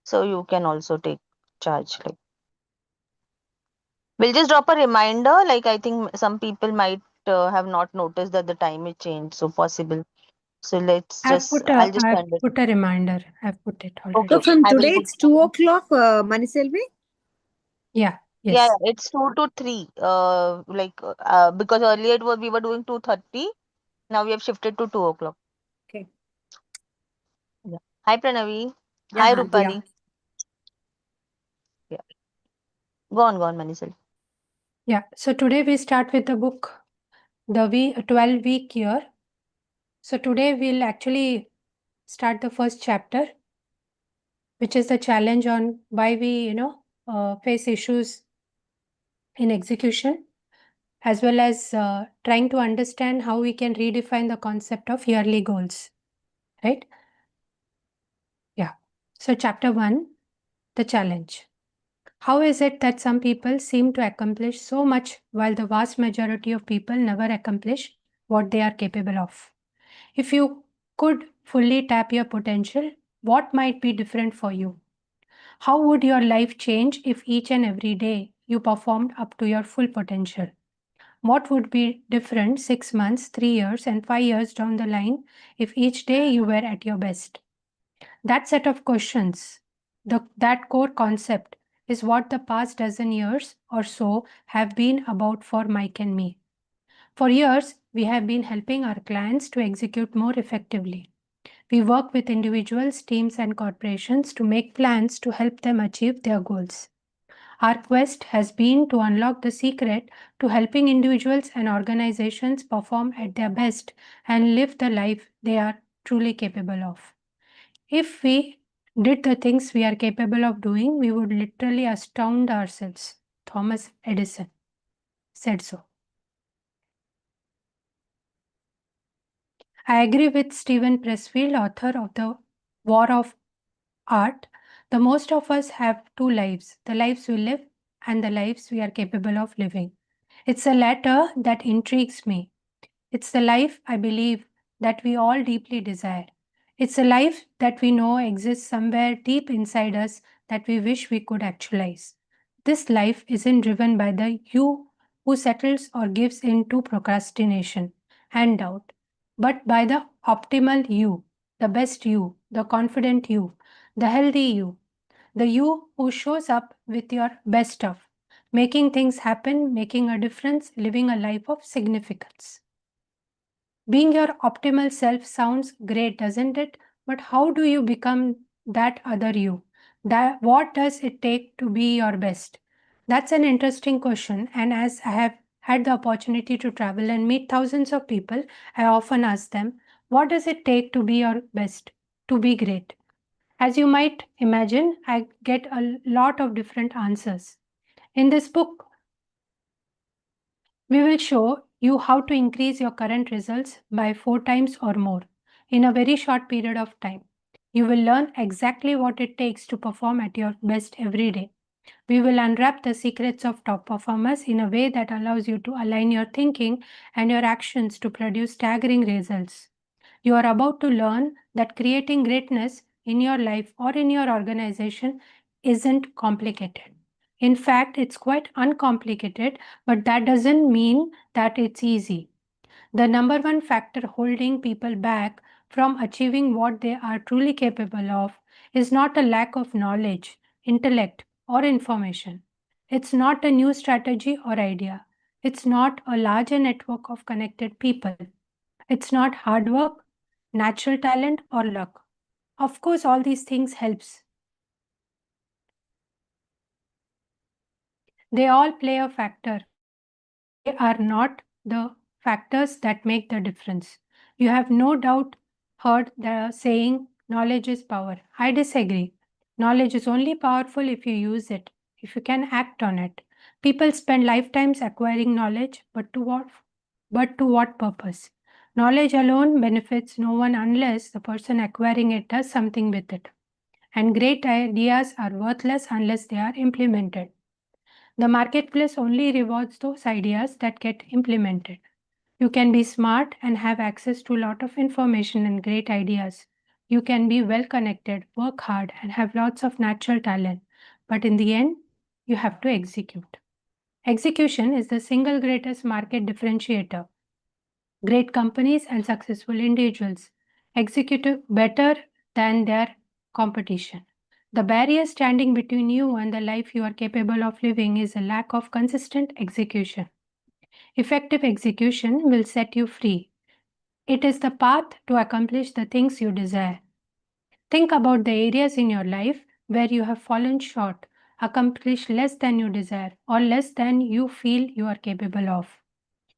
so you can also take charge. Like, we'll just drop a reminder. Like, I think some people might have not noticed that the time is changed, so possible. So I'll just I've send it. put a reminder. I've put it Okay, already. So okay. from I will today put. it's 2 o'clock, Maniselvi? Yeah, Yeah, yes. yeah, it's 2 to 3. Because earlier we were doing 2:30. Now we have shifted to 2 o'clock. Okay. Yeah. Hi Pranavi. Yeah, Hi yeah. Rupali. Yeah. Go on, Manisal. Yeah. So today we start with the book, The 12-Week Year. So today we'll actually start the first chapter, which is the challenge on why we, face issues in execution, as well as trying to understand how we can redefine the concept of yearly goals, right? Yeah. So chapter 1, the challenge. How is it that some people seem to accomplish so much while the vast majority of people never accomplish what they are capable of? If you could fully tap your potential, what might be different for you? How would your life change if each and every day you performed up to your full potential? What would be different 6 months, 3 years, and 5 years down the line if each day you were at your best? That set of questions, that core concept, is what the past dozen years or so have been about for Mike and me. For years, we have been helping our clients to execute more effectively. We work with individuals, teams, and corporations to make plans to help them achieve their goals. Our quest has been to unlock the secret to helping individuals and organizations perform at their best and live the life they are truly capable of. If we did the things we are capable of doing, we would literally astound ourselves. Thomas Edison said so. I agree with Stephen Pressfield, author of The War of Art. The most of us have two lives, the lives we live and the lives we are capable of living. It's the latter that intrigues me. It's the life I believe that we all deeply desire. It's a life that we know exists somewhere deep inside us that we wish we could actualize. This life isn't driven by the you who settles or gives in to procrastination and doubt, but by the optimal you, the best you, the confident you, the healthy you, the you who shows up with your best stuff, making things happen, making a difference, living a life of significance. Being your optimal self sounds great, doesn't it? But how do you become that other you? What does it take to be your best? That's an interesting question. And as I have had the opportunity to travel and meet thousands of people, I often ask them, what does it take to be your best, to be great? As you might imagine, I get a lot of different answers. In this book, we will show you how to increase your current results by 4 times or more in a very short period of time. You will learn exactly what it takes to perform at your best every day. We will unwrap the secrets of top performers in a way that allows you to align your thinking and your actions to produce staggering results. You are about to learn that creating greatness in your life or in your organization isn't complicated. In fact, it's quite uncomplicated, but that doesn't mean that it's easy. The number one factor holding people back from achieving what they are truly capable of is not a lack of knowledge, intellect, or information. It's not a new strategy or idea. It's not a larger network of connected people. It's not hard work, natural talent, or luck. Of course, all these things helps. They all play a factor, but they are not the factors that make the difference. You have no doubt heard the saying, knowledge is power. I disagree. Knowledge is only powerful if you use it, if you can act on it. People spend lifetimes acquiring knowledge, but to what? But to what purpose? Knowledge alone benefits no one unless the person acquiring it does something with it. And great ideas are worthless unless they are implemented. The marketplace only rewards those ideas that get implemented. You can be smart and have access to a lot of information and great ideas, You can be well connected, work hard, and have lots of natural talent. But in the end, you have to execute. Execution is the single greatest market differentiator. Great companies and successful individuals execute better than their competition. The barrier standing between you and the life you are capable of living is a lack of consistent execution. Effective execution will set you free. It is the path to accomplish the things you desire. Think about the areas in your life where you have fallen short, accomplished less than you desire, or less than you feel you are capable of.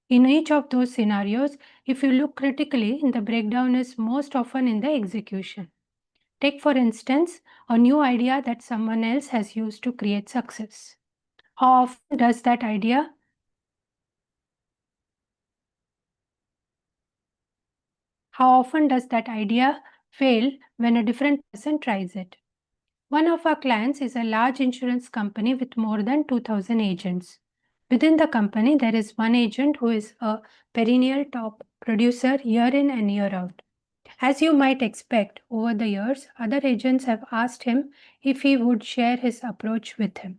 In each of those scenarios, if you look critically, the breakdown is most often in the execution. Take, for instance, a new idea that someone else has used to create success. How often does that idea fail when a different person tries it? One of our clients is a large insurance company with more than 2,000 agents. Within the company, there is one agent who is a perennial top producer year in and year out. As you might expect, over the years, other agents have asked him if he would share his approach with him.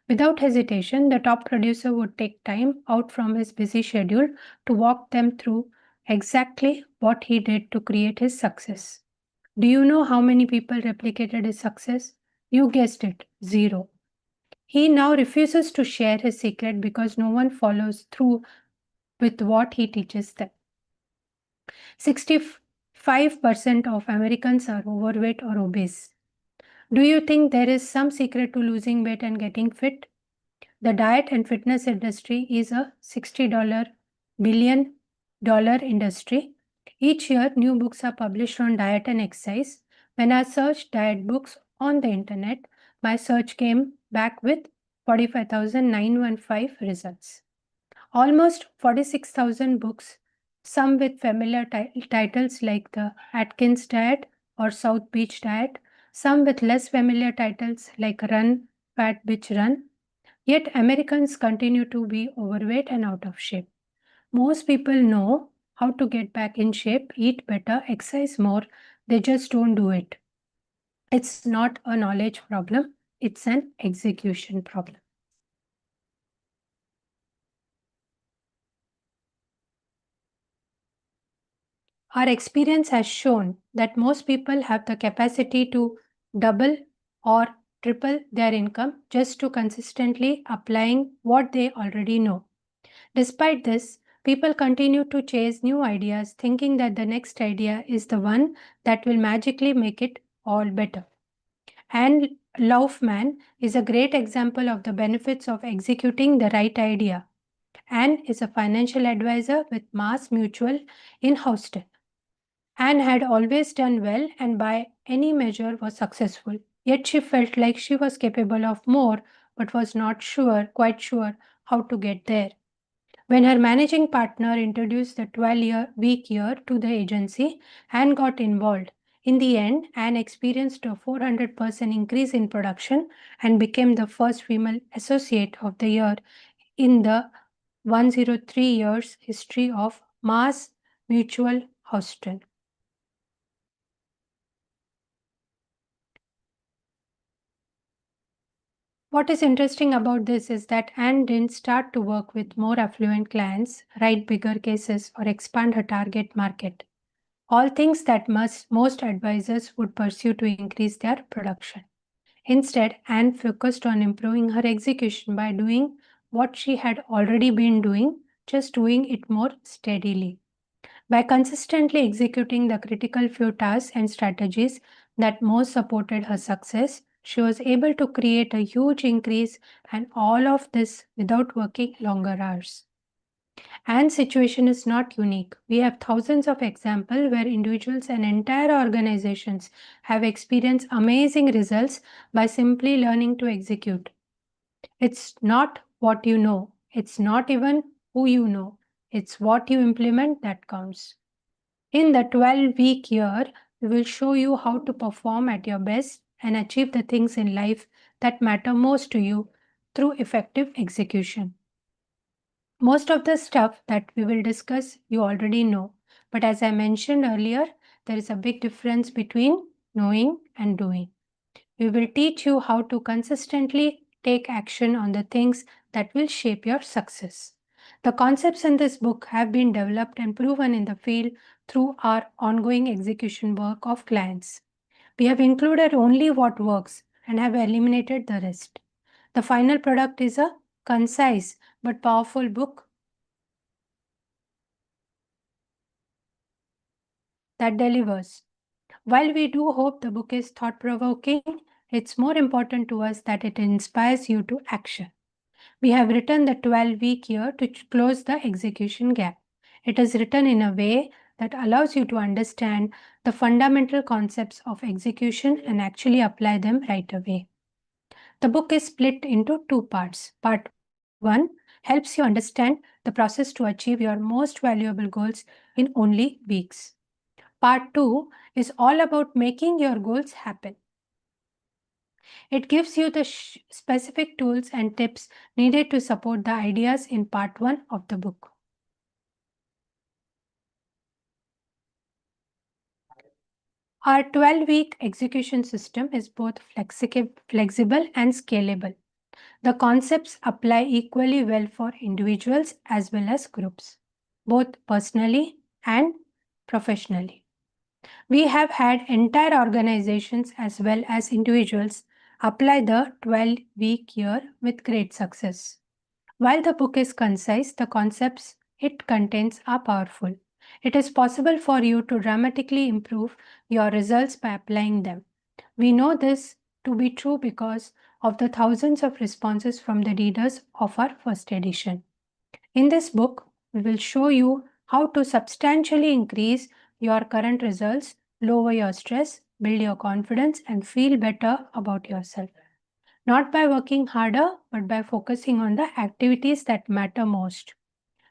Without hesitation, the top producer would take time out from his busy schedule to walk them through exactly what he did to create his success. Do you know how many people replicated his success? You guessed it, 0. He now refuses to share his secret because no one follows through with what he teaches them. 65% of Americans are overweight or obese. Do you think there is some secret to losing weight and getting fit? The diet and fitness industry is a $60 billion industry. Each year, new books are published on diet and exercise. When I searched diet books on the internet, my search came back with 45,915 results. Almost 46,000 books, some with familiar titles like the Atkins Diet or South Beach Diet, some with less familiar titles like Run, Fat Bitch Run. Yet Americans continue to be overweight and out of shape. Most people know how to get back in shape, eat better, exercise more, they just don't do it. It's not a knowledge problem, it's an execution problem. Our experience has shown that most people have the capacity to double or triple their income just to consistently applying what they already know. Despite this, people continue to chase new ideas, thinking that the next idea is the one that will magically make it all better. Anne Laufman is a great example of the benefits of executing the right idea. Anne is a financial advisor with Mass Mutual in Houston. Anne had always done well and by any measure was successful. Yet she felt like she was capable of more but was not quite sure how to get there. When her managing partner introduced the 12-week year to the agency, Anne got involved. In the end, Anne experienced a 400% increase in production and became the first female associate of the year in the 103 years history of Mass Mutual Houston. What is interesting about this is that Anne didn't start to work with more affluent clients, write bigger cases, or expand her target market. All things that most advisors would pursue to increase their production. Instead, Anne focused on improving her execution by doing what she had already been doing, just doing it more steadily. By consistently executing the critical few tasks and strategies that most supported her success, she was able to create a huge increase, and all of this without working longer hours. Anne's situation is not unique. We have thousands of examples where individuals and entire organizations have experienced amazing results by simply learning to execute. It's not what you know, it's not even who you know, it's what you implement that counts. In the 12-week year, we will show you how to perform at your best and achieve the things in life that matter most to you through effective execution. Most of the stuff that we will discuss you already know, but as I mentioned earlier, there is a big difference between knowing and doing. We will teach you how to consistently take action on the things that will shape your success. The concepts in this book have been developed and proven in the field through our ongoing execution work of clients. We have included only what works and have eliminated the rest. The final product is a concise but powerful book that delivers. While we do hope the book is thought-provoking, it's more important to us that it inspires you to action. We have written the 12-week year to close the execution gap. It is written in a way that allows you to understand the fundamental concepts of execution and actually apply them right away. The book is split into two parts. Part 1 helps you understand the process to achieve your most valuable goals in only weeks. Part 2 is all about making your goals happen. It gives you the specific tools and tips needed to support the ideas in part 1 of the book. Our 12-week execution system is both flexible and scalable. The concepts apply equally well for individuals as well as groups, both personally and professionally. We have had entire organizations as well as individuals apply the 12-week year with great success. While the book is concise, the concepts it contains are powerful. It is possible for you to dramatically improve your results by applying them. We know this to be true because of the thousands of responses from the readers of our first edition. In this book, we will show you how to substantially increase your current results, lower your stress, build your confidence, and feel better about yourself. Not by working harder, but by focusing on the activities that matter most.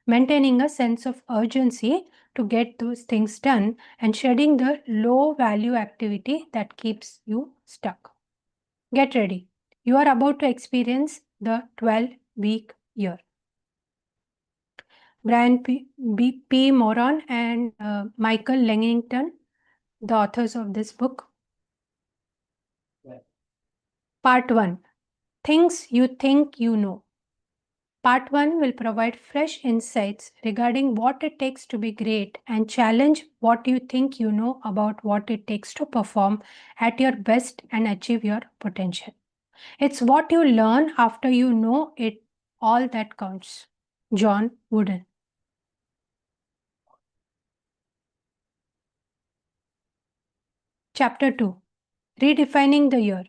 Maintaining a sense of urgency to get those things done and shedding the low value activity that keeps you stuck. Get ready. You are about to experience the 12-week year. Brian P. Moran and Michael Langington, the authors of this book. Part 1. Things you think you know. Part 1 will provide fresh insights regarding what it takes to be great and challenge what you think you know about what it takes to perform at your best and achieve your potential. It's what you learn after you know it all that counts. John Wooden. Chapter 2. Redefining the year.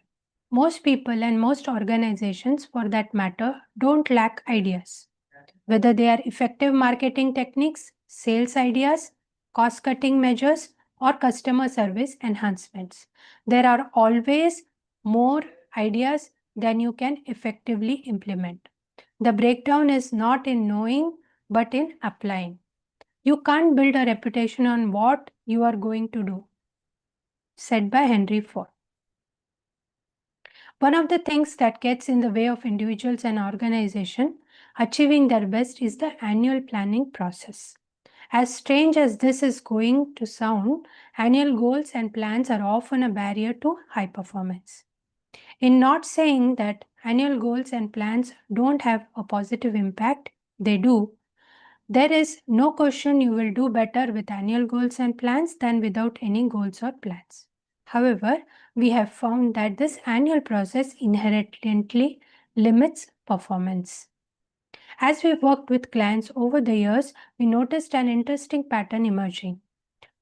Most people and most organizations, for that matter, don't lack ideas. Whether they are effective marketing techniques, sales ideas, cost-cutting measures, or customer service enhancements, there are always more ideas than you can effectively implement. The breakdown is not in knowing, but in applying. You can't build a reputation on what you are going to do. Said by Henry Ford. One of the things that gets in the way of individuals and organizations achieving their best is the annual planning process. As strange as this is going to sound, annual goals and plans are often a barrier to high performance. In not saying that annual goals and plans don't have a positive impact, they do. There is no question you will do better with annual goals and plans than without any goals or plans. However, we have found that this annual process inherently limits performance. As we worked with clients over the years, we noticed an interesting pattern emerging.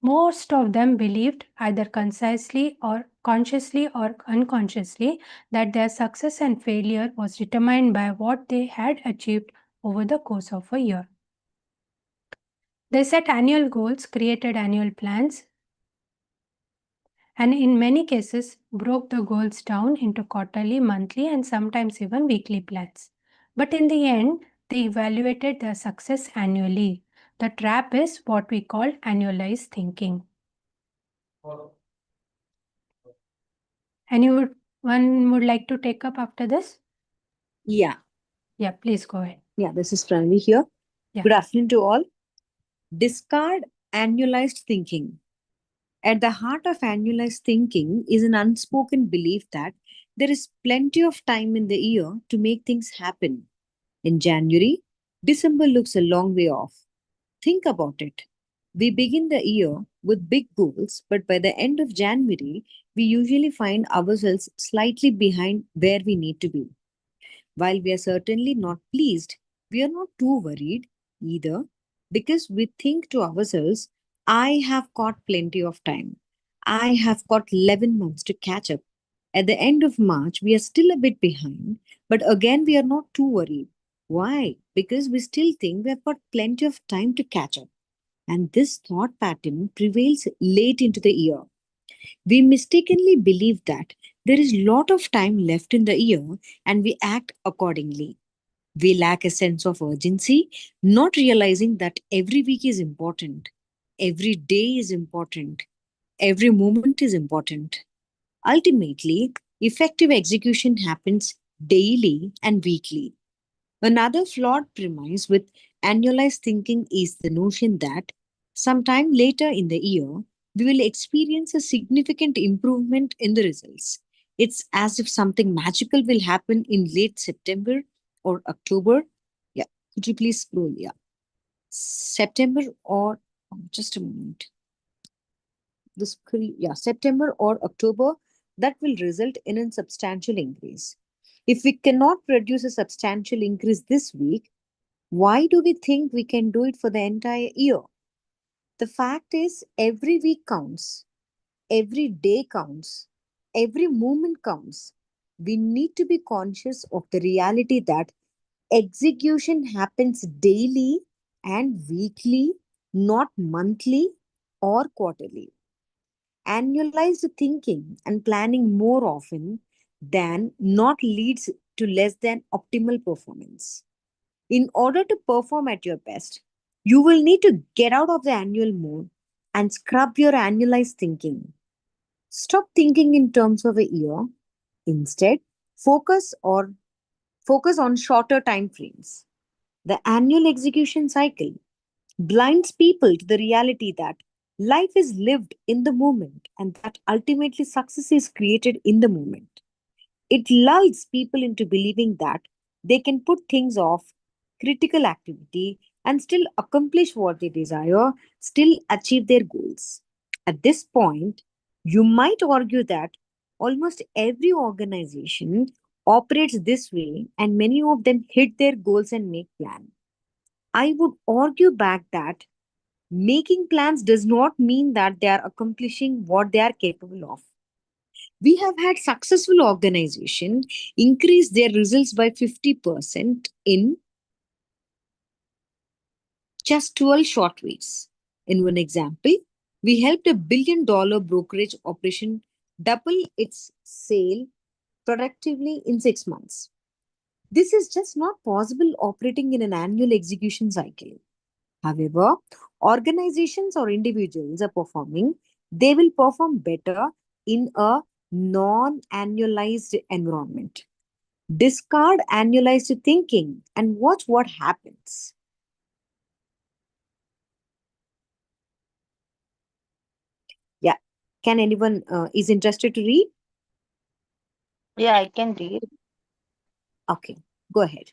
Most of them believed, either concisely or consciously or unconsciously, that their success and failure was determined by what they had achieved over the course of a year. They set annual goals, created annual plans, and in many cases broke the goals down into quarterly, monthly, and sometimes even weekly plans. But in the end, they evaluated their success annually. The trap is what we call annualized thinking. Anyone would like to take up after this? Yeah. Yeah, please go ahead. Yeah, this is Pranvi here. Yeah. Good afternoon to all. Discard annualized thinking. At the heart of annualized thinking is an unspoken belief that there is plenty of time in the year to make things happen. In January, December looks a long way off. Think about it. We begin the year with big goals, but by the end of January, we usually find ourselves slightly behind where we need to be. While we are certainly not pleased, we are not too worried either because we think to ourselves, I have got plenty of time. I have got 11 months to catch up. At the end of March, we are still a bit behind, but again, we are not too worried. Why? Because we still think we have got plenty of time to catch up. And this thought pattern prevails late into the year. We mistakenly believe that there is lot of time left in the year and we act accordingly. We lack a sense of urgency, not realizing that every week is important, every day is important, every moment is important. Ultimately, effective execution happens daily and weekly. Another flawed premise with annualized thinking is the notion that sometime later in the year, we will experience a significant improvement in the results. It's as if something magical will happen in late September or October. Yeah, could you please scroll? Yeah, September or just a moment. September or October that will result in a substantial increase. If we cannot produce a substantial increase this week, why do we think we can do it for the entire year? The fact is, every week counts, every day counts, every moment counts. We need to be conscious of the reality that execution happens daily and weekly, not monthly or quarterly. Annualized thinking and planning more often than not leads to less than optimal performance. In order to perform at your best, you will need to get out of the annual mode and scrub your annualized thinking. Stop thinking in terms of a year. Instead, focus or focus on shorter time frames. The annual execution cycle blinds people to the reality that life is lived in the moment and that ultimately success is created in the moment. It lulls people into believing that they can put things off critical activity and still accomplish what they desire, still achieve their goals. At this point, you might argue that almost every organization operates this way and many of them hit their goals and make plans. I would argue back that making plans does not mean that they are accomplishing what they are capable of. We have had successful organizations increase their results by 50% in just 12 short weeks. In one example, we helped a $1 billion brokerage operation double its sale productively in 6 months. This is just not possible operating in an annual execution cycle. However, organizations or individuals are performing, they will perform better in a non annualized environment. Discard annualized thinking and watch what happens. Yeah. Can anyone is interested to read? Yeah, I can read. Okay. Go ahead.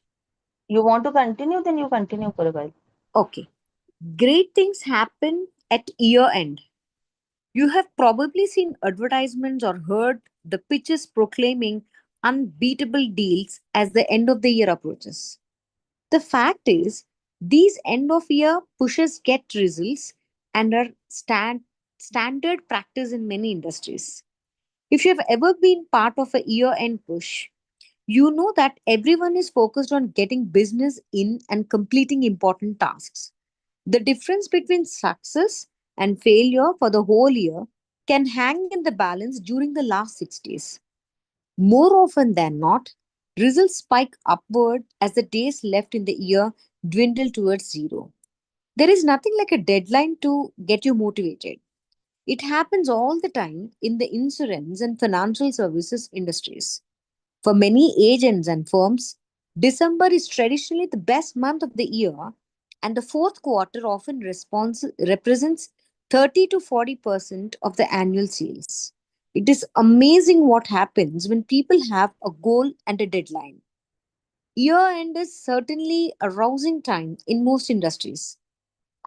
You want to continue, then you continue for a while. Okay. Great things happen at year end. You have probably seen advertisements or heard the pitches proclaiming unbeatable deals as the end of the year approaches. The fact is, these end of year pushes get results and are standard practice in many industries. If you have ever been part of a year end push, you know that everyone is focused on getting business in and completing important tasks. The difference between success and failure for the whole year can hang in the balance during the last 6 days. More often than not, results spike upward as the days left in the year dwindle towards zero. There is nothing like a deadline to get you motivated. It happens all the time in the insurance and financial services industries. For many agents and firms, December is traditionally the best month of the year, and the fourth quarter often represents 30 to 40% of the annual sales. It is amazing what happens when people have a goal and a deadline. Year end is certainly a rousing time in most industries.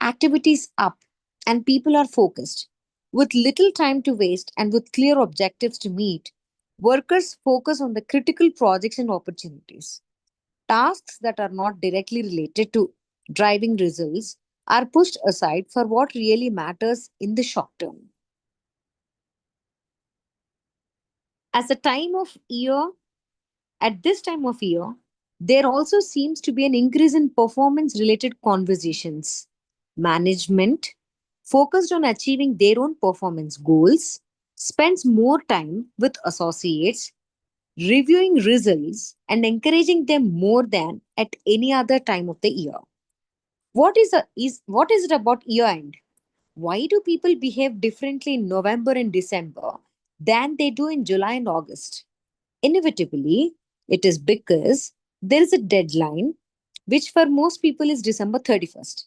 Activities up and people are focused. With little time to waste and with clear objectives to meet, workers focus on the critical projects and opportunities. Tasks that are not directly related to driving results are pushed aside for what really matters in the short term. As a time of year, at this time of year, there also seems to be an increase in performance related conversations. Management, focused on achieving their own performance goals, spends more time with associates, reviewing results, and encouraging them more than at any other time of the year. What is it about year end? Why do people behave differently in November and December than they do in July and August? Inevitably, it is because there is a deadline, which for most people is December 31st.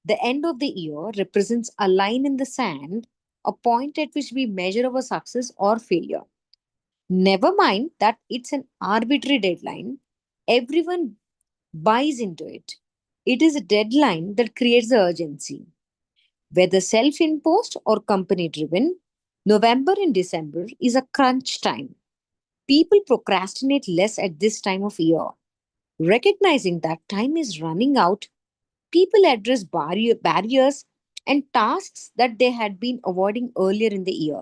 The end of the year represents a line in the sand, a point at which we measure our success or failure. Never mind that it's an arbitrary deadline, everyone buys into it. It is a deadline that creates the urgency. Whether self imposed or company driven, November and December is a crunch time. People procrastinate less at this time of year. Recognizing that time is running out, people address barriers and tasks that they had been avoiding earlier in the year.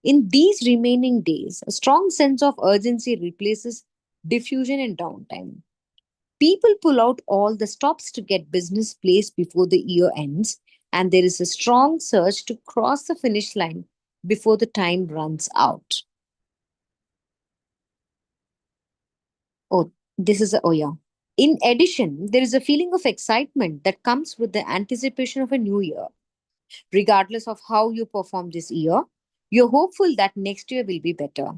In these remaining days, a strong sense of urgency replaces diffusion and downtime. People pull out all the stops to get business placed before the year ends, and there is a strong surge to cross the finish line before the time runs out. Oh, oh yeah. In addition, there is a feeling of excitement that comes with the anticipation of a new year. Regardless of how you perform this year, you're hopeful that next year will be better.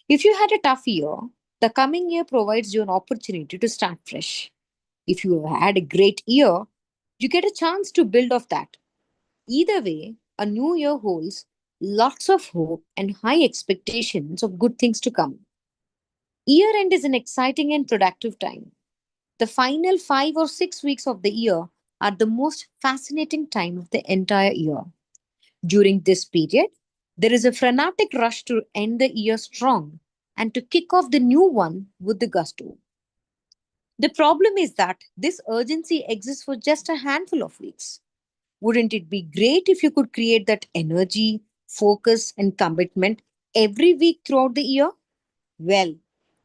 If you had a tough year, the coming year provides you an opportunity to start fresh. If you have had a great year, you get a chance to build off that. Either way, a new year holds lots of hope and high expectations of good things to come. Year end is an exciting and productive time. The final 5 or 6 weeks of the year are the most fascinating time of the entire year. During this period, there is a frenetic rush to end the year strong and to kick off the new one with the gusto. The problem is that this urgency exists for just a handful of weeks. Wouldn't it be great if you could create that energy, focus, and commitment every week throughout the year? Well,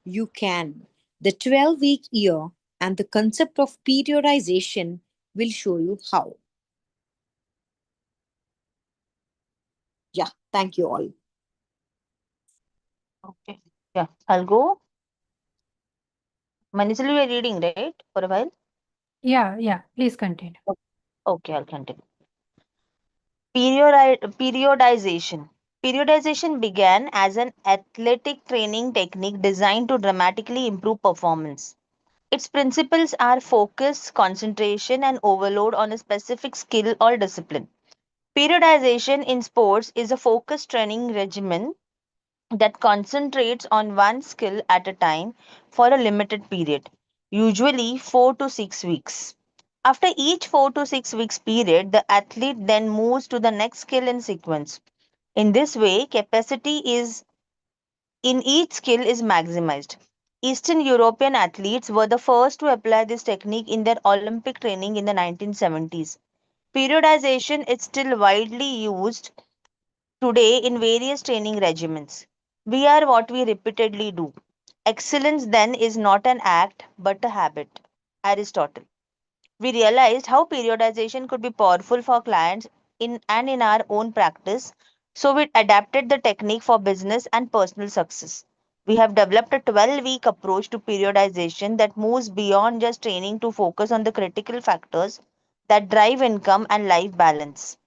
you can. The 12-week year and the concept of periodization will show you how. Yeah, thank you all. Okay. Yeah, I'll go. Manichal, you are reading, right? For a while? Yeah, please continue. Okay, I'll continue. Periodization. Periodization began as an athletic training technique designed to dramatically improve performance. Its principles are focus, concentration, and overload on a specific skill or discipline. Periodization in sports is a focused training regimen that concentrates on one skill at a time for a limited period, usually 4 to 6 weeks. After each 4 to 6 weeks period, the athlete then moves to the next skill in sequence. In this way, capacity is in each skill is maximized. Eastern European athletes were the first to apply this technique in their Olympic training in the 1970s. Periodization is still widely used today in various training regimens. We are what we repeatedly do. Excellence then is not an act but a habit. Aristotle. We realized how periodization could be powerful for clients in our own practice, so we adapted the technique for business and personal success. We have developed a 12-week approach to periodization that moves beyond just training to focus on the critical factors that drive income and life balance.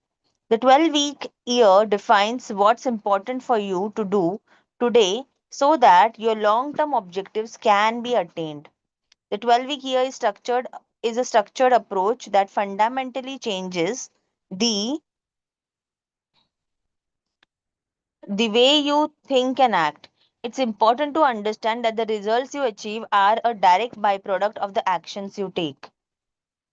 The 12-week year defines what's important for you to do today so that your long-term objectives can be attained. The 12-week year is a structured approach that fundamentally changes the the way you think and act. It's important to understand that the results you achieve are a direct byproduct of the actions you take.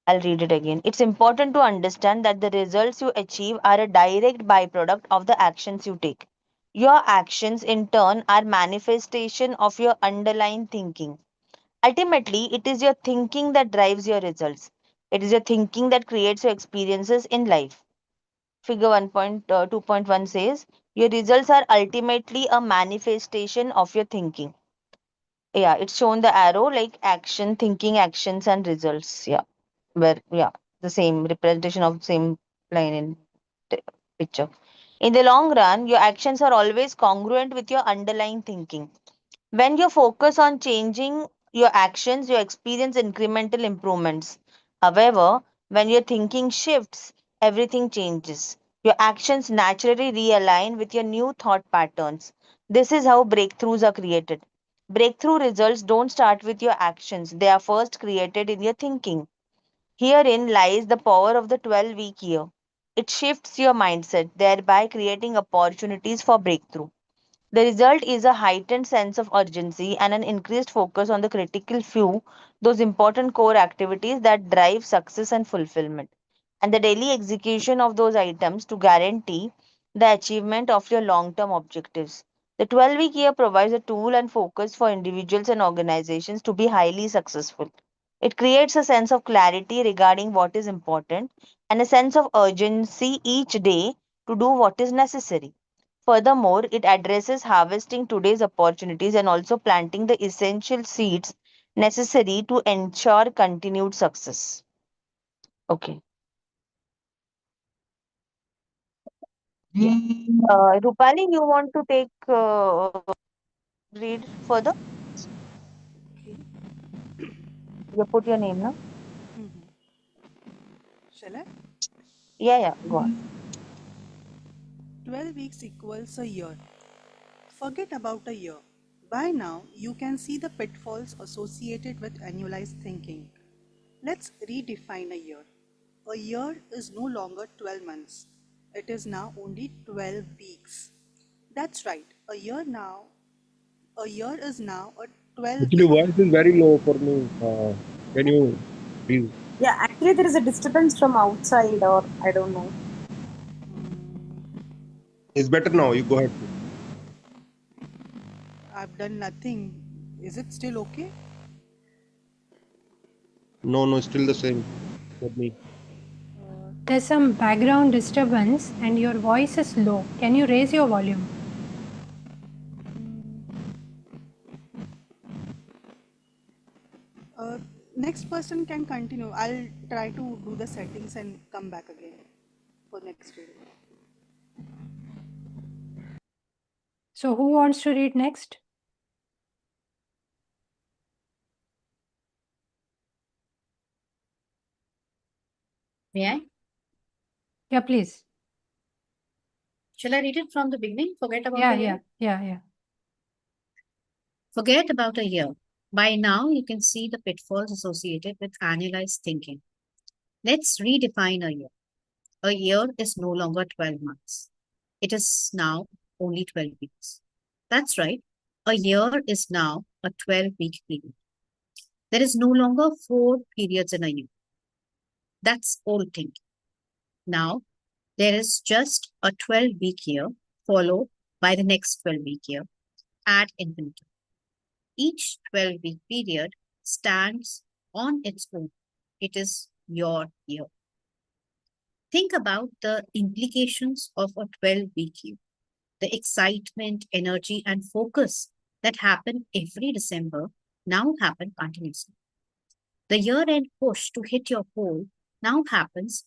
I'll read it again. It's important to understand that the results you achieve are a direct byproduct of the actions you take. Your actions, in turn, are manifestation of your underlying thinking. Ultimately, it is your thinking that drives your results. It is your thinking that creates your experiences in life. Figure 1.2.1 says, your results are ultimately a manifestation of your thinking. Yeah, it's shown the arrow like action, thinking, actions, and results. Yeah, where, yeah, the same representation of same line in the picture. In the long run, your actions are always congruent with your underlying thinking. When you focus on changing your actions, you experience incremental improvements. However, when your thinking shifts, everything changes. Your actions naturally realign with your new thought patterns. This is how breakthroughs are created. Breakthrough results don't start with your actions, they are first created in your thinking. Herein lies the power of the 12-week year. It shifts your mindset, thereby creating opportunities for breakthrough. The result is a heightened sense of urgency and an increased focus on the critical few, those important core activities that drive success and fulfillment, and the daily execution of those items to guarantee the achievement of your long term objectives. The 12-week year provides a tool and focus for individuals and organizations to be highly successful. It creates a sense of clarity regarding what is important and a sense of urgency each day to do what is necessary. Furthermore, it addresses harvesting today's opportunities and also planting the essential seeds necessary to ensure continued success. Okay. Yeah. Rupali, you want to take read further? Okay. You put your name now. Shall I? Yeah, go on. 12 weeks equals a year. Forget about a year. By now, you can see the pitfalls associated with annualized thinking. Let's redefine a year. A year is no longer 12 months. It is now only 12 weeks. That's right. A year is now a 12 Actually, week. voice is very low for me. Can you please? Yeah, actually, there is a disturbance from outside, or I don't know. It's better now. You go ahead. I've done nothing. Is it still okay? No, still the same for me. There's some background disturbance and your voice is low. Can you raise your volume? Uh, Next person can continue. I'll try to do the settings and come back again for next reading. So who wants to read next? May I? Yeah, please. Shall I read it from the beginning? Forget about a year? Yeah. Forget about a year. By now, you can see the pitfalls associated with annualized thinking. Let's redefine a year. A year is no longer 12 months. It is now only 12 weeks. That's right. A year is now a 12-week period. There is no longer 4 periods in a year. That's old thinking. Now, there is just a 12-week year followed by the next 12-week year ad infinitum. Each 12-week period stands on its own. It is your year. Think about the implications of a 12-week year. The excitement, energy, and focus that happen every December now happen continuously. The year-end push to hit your goal now happens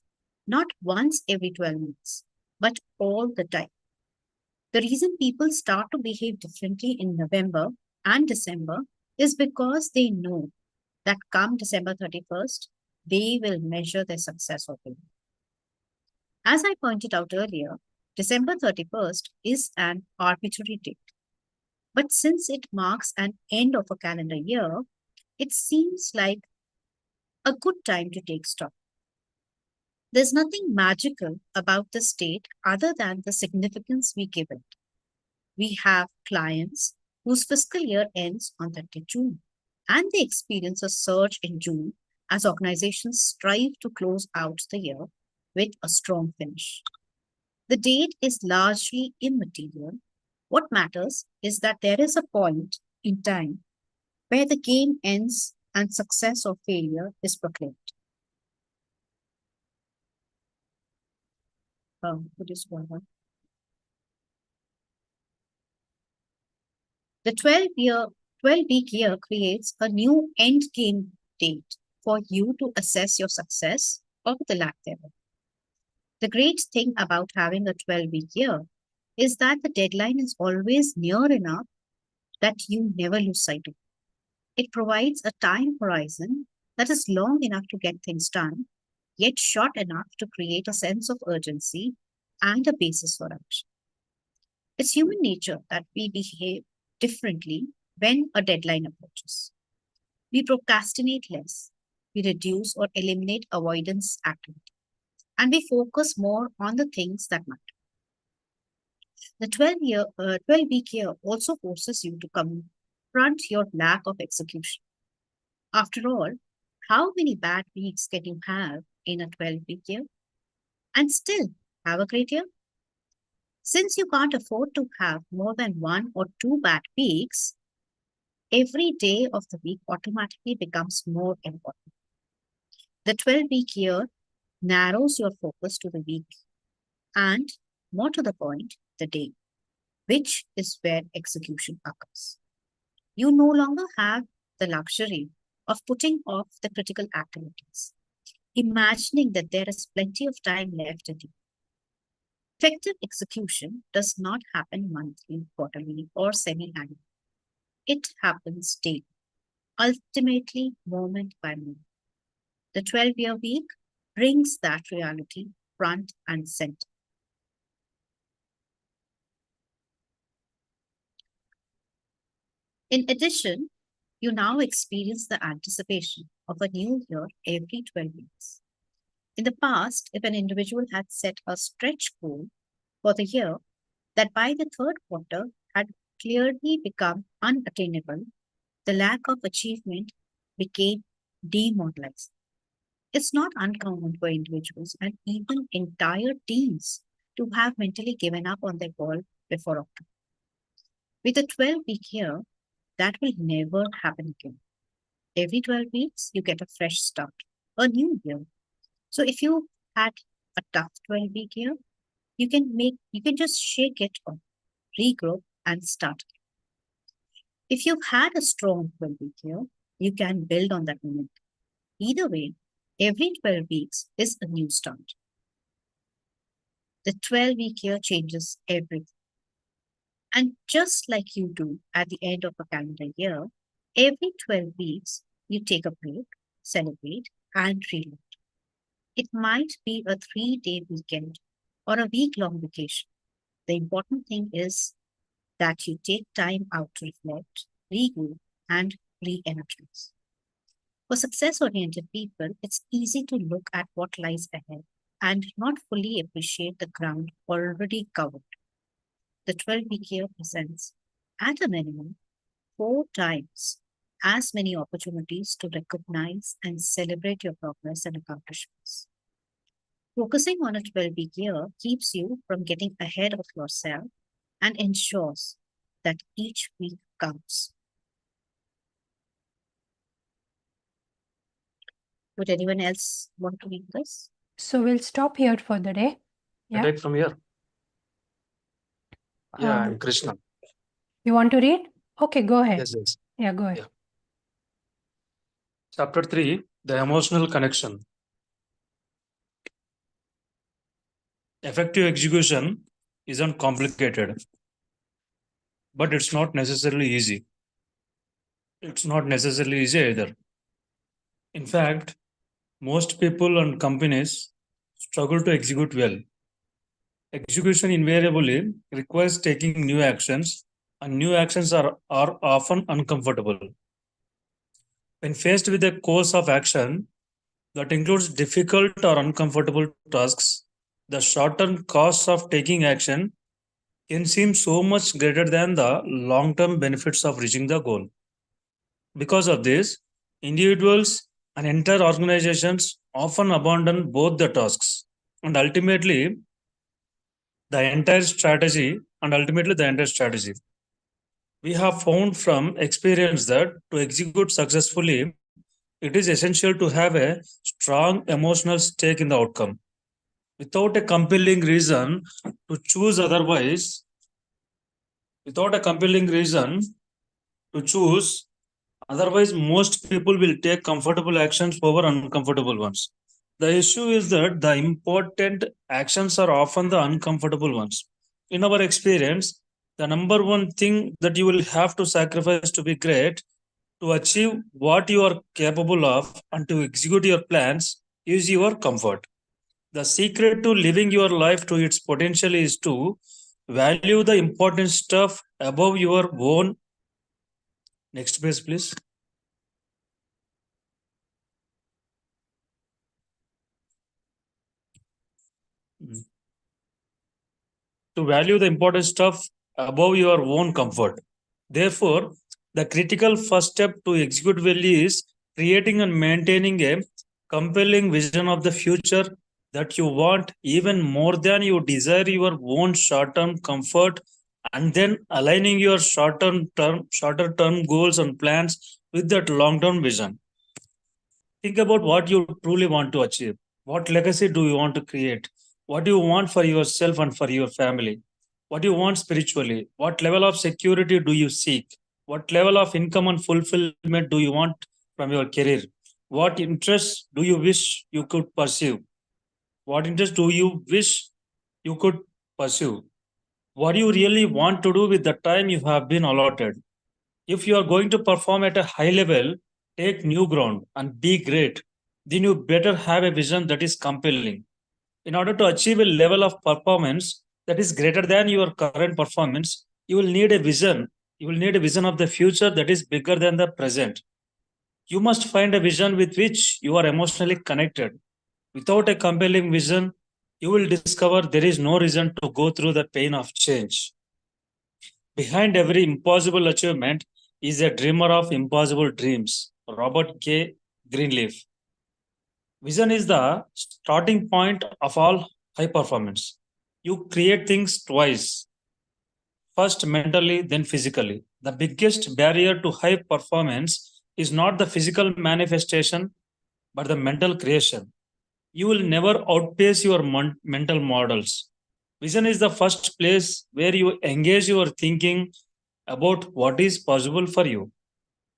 not once every 12 months, but all the time. The reason people start to behave differently in November and December is because they know that come December 31st, they will measure their success or failure. As I pointed out earlier, December 31st is an arbitrary date. But since it marks an end of a calendar year, it seems like a good time to take stock. There's nothing magical about this date other than the significance we give it. We have clients whose fiscal year ends on 30th June, and they experience a surge in June as organizations strive to close out the year with a strong finish. The date is largely immaterial. What matters is that there is a point in time where the game ends and success or failure is proclaimed. Would you scroll down? The 12-week year creates a new end game date for you to assess your success or the lack thereof. The great thing about having a 12-week year is that the deadline is always near enough that you never lose sight of it. It provides a time horizon that is long enough to get things done, yet short enough to create a sense of urgency and a basis for action. It's human nature that we behave differently when a deadline approaches. We procrastinate less, we reduce or eliminate avoidance activity, and we focus more on the things that matter. The 12-week year also forces you to confront your lack of execution. After all, how many bad weeks can you have in a 12-week year and still have a great year? Since you can't afford to have more than 1 or 2 bad weeks, every day of the week automatically becomes more important. The 12-week year narrows your focus to the week and, more to the point, the day, which is where execution occurs. You no longer have the luxury of putting off the critical activities, imagining that there is plenty of time left in you. Effective execution does not happen monthly, quarterly, or semi-annually. It happens daily, ultimately moment by moment. The 12-year week brings that reality front and center. In addition, you now experience the anticipation of a new year every 12 weeks. In the past, if an individual had set a stretch goal for the year that by the third quarter had clearly become unattainable, the lack of achievement became demoralizing. It's not uncommon for individuals and even entire teams to have mentally given up on their goal before October. With a 12-week year, that will never happen again. Every 12 weeks, you get a fresh start, a new year. So if you had a tough 12-week year, you can just shake it off, regroup, and start again. If you've had a strong 12-week year, you can build on that momentum. Either way, every 12 weeks is a new start. The 12-week year changes everything. And just like you do at the end of a calendar year, every 12 weeks, you take a break, celebrate, and reload. It might be a 3-day weekend or a week-long vacation. The important thing is that you take time out to reflect, regroup, and re-energize. For success-oriented people, it's easy to look at what lies ahead and not fully appreciate the ground already covered. The 12-week year presents, at a minimum, 4 times as many opportunities to recognize and celebrate your progress and accomplishments. Focusing on a 12-week year keeps you from getting ahead of yourself and ensures that each week counts. Would anyone else want to read this? So we'll stop here for the day. I Yeah. take from here. Yeah, Um, I'm Krishna. You want to read? Okay, go ahead. Yes. Yeah, go ahead. Yeah. Chapter 3, the emotional connection. Effective execution isn't complicated, but it's not necessarily easy. It's not necessarily easy either. In fact, most people and companies struggle to execute well. Execution invariably requires taking new actions, and new actions are often uncomfortable. When faced with a course of action that includes difficult or uncomfortable tasks, the short-term costs of taking action can seem so much greater than the long term benefits of reaching the goal. Because of this, individuals and entire organizations often abandon both the tasks and ultimately the entire strategy. We have found from experience that to execute successfully, it is essential to have a strong emotional stake in the outcome. Without a compelling reason to choose otherwise, without a compelling reason to choose otherwise, most people will take comfortable actions over uncomfortable ones. The issue is that the important actions are often the uncomfortable ones. In our experience, the number one thing that you will have to sacrifice to be great, to achieve what you are capable of, and to execute your plans is your comfort. The secret to living your life to its potential is to value the important stuff above your own. Next page, please. To value the important stuff above your own comfort. Therefore, the critical first step to execute well is creating and maintaining a compelling vision of the future that you want even more than you desire your own short-term comfort, and then aligning your shorter term goals and plans with that long-term vision. Think about what you truly want to achieve. What legacy do you want to create? What do you want for yourself and for your family? What do you want spiritually? What level of security do you seek? What level of income and fulfillment do you want from your career? What interests do you wish you could pursue? What interest do you wish you could pursue? What do you really want to do with the time you have been allotted? If you are going to perform at a high level, take new ground and be great, then you better have a vision that is compelling. In order to achieve a level of performance that is greater than your current performance, you will need a vision. You will need a vision of the future that is bigger than the present. You must find a vision with which you are emotionally connected. Without a compelling vision, you will discover there is no reason to go through the pain of change. Behind every impossible achievement is a dreamer of impossible dreams, Robert K. Greenleaf. Vision is the starting point of all high performance. You create things twice, first mentally, then physically. The biggest barrier to high performance is not the physical manifestation, but the mental creation. You will never outpace your mental models. Vision is the first place where you engage your thinking about what is possible for you.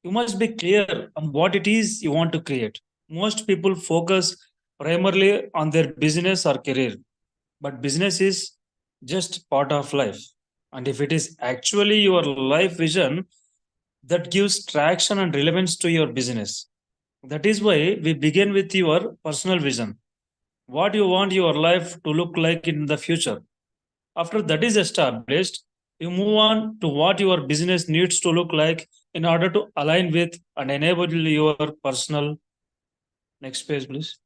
You must be clear on what it is you want to create. Most people focus primarily on their business or career, but business is just part of life. And if it is actually your life vision that gives traction and relevance to your business, that is why we begin with your personal vision. What you want your life to look like in the future. After that is established, you move on to what your business needs to look like in order to align with and enable your personal. Next page, please.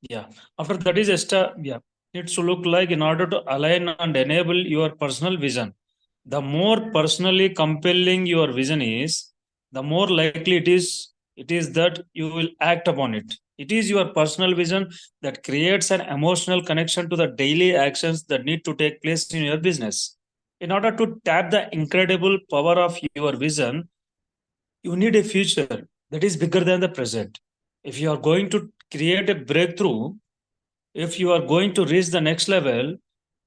Yeah. After that is needs to look like in order to align and enable your personal vision. The more personally compelling your vision is, the more likely it is that you will act upon it. It is your personal vision that creates an emotional connection to the daily actions that need to take place in your business. In order to tap the incredible power of your vision, you need a future that is bigger than the present. If you are going to create a breakthrough, if you are going to reach the next level,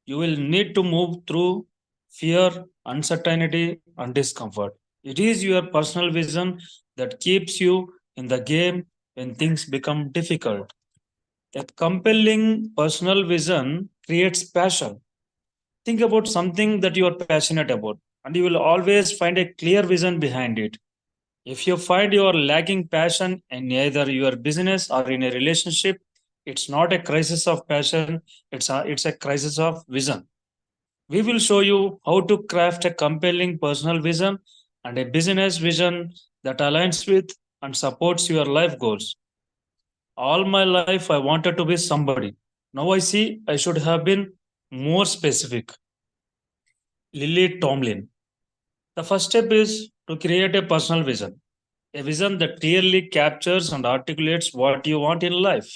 you will need to move through fear, uncertainty, and discomfort. It is your personal vision that keeps you in the game when things become difficult. A compelling personal vision creates passion. Think about something that you are passionate about, and you will always find a clear vision behind it. If you find you are lacking passion in either your business or in a relationship, it's not a crisis of passion, it's a crisis of vision. We will show you how to craft a compelling personal vision and a business vision that aligns with and supports your life goals. All my life, I wanted to be somebody. Now I see I should have been more specific. Lily Tomlin. The first step is to create a personal vision, a vision that clearly captures and articulates what you want in life.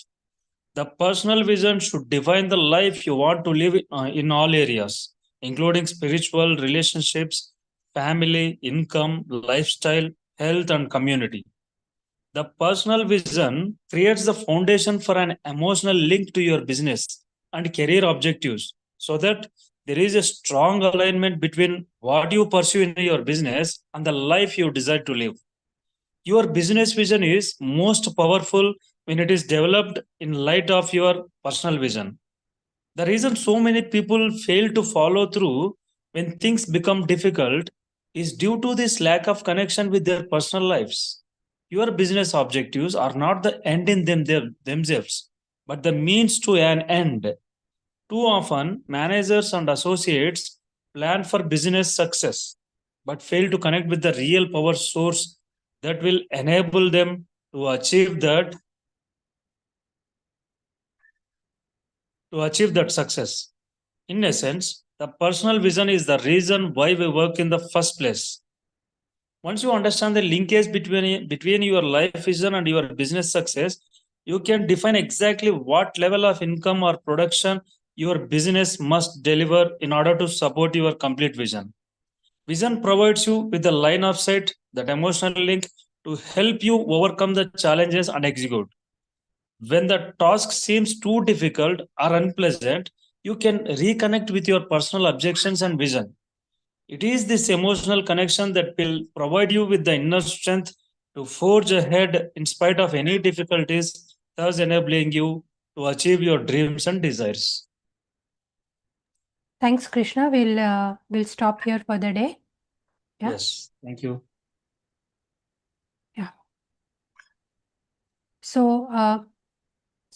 The personal vision should define the life you want to live in all areas, including spiritual relationships, family, income, lifestyle, health, and community. The personal vision creates the foundation for an emotional link to your business and career objectives so that there is a strong alignment between what you pursue in your business and the life you desire to live. Your business vision is most powerful when it is developed in light of your personal vision. The reason so many people fail to follow through when things become difficult is due to this lack of connection with their personal lives. Your business objectives are not the end in themselves, but the means to an end. Too often, managers and associates plan for business success but fail to connect with the real power source that will enable them to achieve that success. In essence, the personal vision is the reason why we work in the first place. Once you understand the linkage between your life vision and your business success, you can define exactly what level of income or production your business must deliver in order to support your complete vision. Vision provides you with the line of sight, that emotional link to help you overcome the challenges and execute. When the task seems too difficult or unpleasant, you can reconnect with your personal objections and vision. It is this emotional connection that will provide you with the inner strength to forge ahead in spite of any difficulties, thus enabling you to achieve your dreams and desires. Thanks, Krishna. We'll stop here for the day. Yeah. Yes, thank you. Yeah. So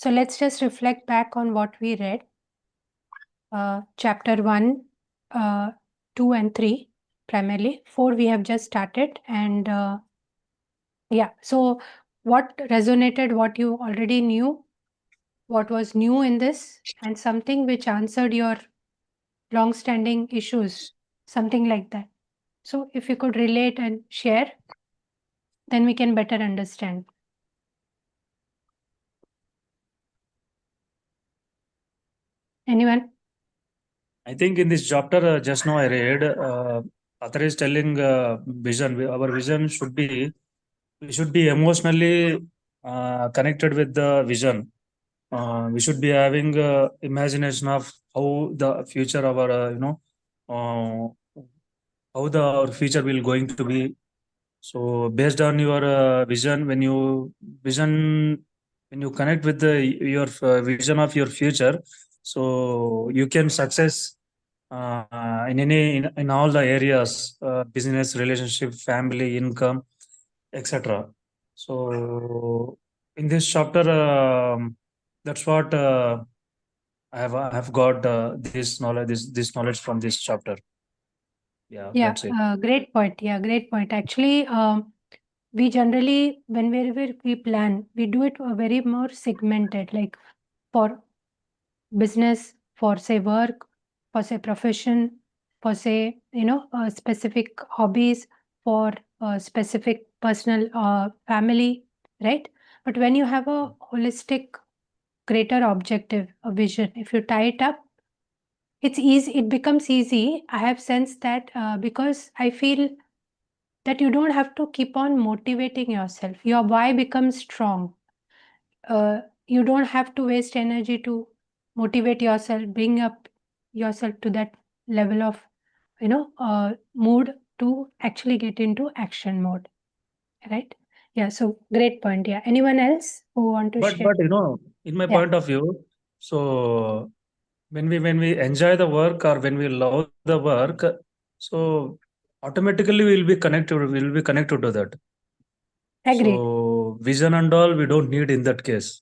let's just reflect back on what we read. Chapter 1, 2 and 3 primarily. 4 we have just started, and yeah, so what resonated, what you already knew, what was new in this, and something which answered your long-standing issues, something like that. So if you could relate and share, then we can better understand. Anyone? I think in this chapter, just now I read, author is telling vision. Our vision should be, we should be emotionally connected with the vision. We should be having imagination of how the future our how the our future will going to be. So based on your vision, when you connect with your vision of your future, so you can success in all the areas, business, relationship, family, income, etc. So in this chapter, that's what I have got this knowledge from this chapter. Yeah, Yeah, that's it. great point. Yeah, great point. Actually, we generally, whenever we plan, we do it very more segmented, like for business, for say work, for say profession, for say, specific hobbies, for specific personal family, right? But when you have a holistic, greater objective, a vision, if you tie it up, it's easy, it becomes easy. I have sensed that because I feel that you don't have to keep on motivating yourself. Your why becomes strong. You don't have to waste energy to motivate yourself, bring up yourself to that level of, mood to actually get into action mode, right? Yeah, so great point. Yeah, anyone else who want to share? But in my Yeah. point of view, so when we enjoy the work or when we love the work, so automatically we'll be connected to that. Agreed. So vision and all we don't need in that case.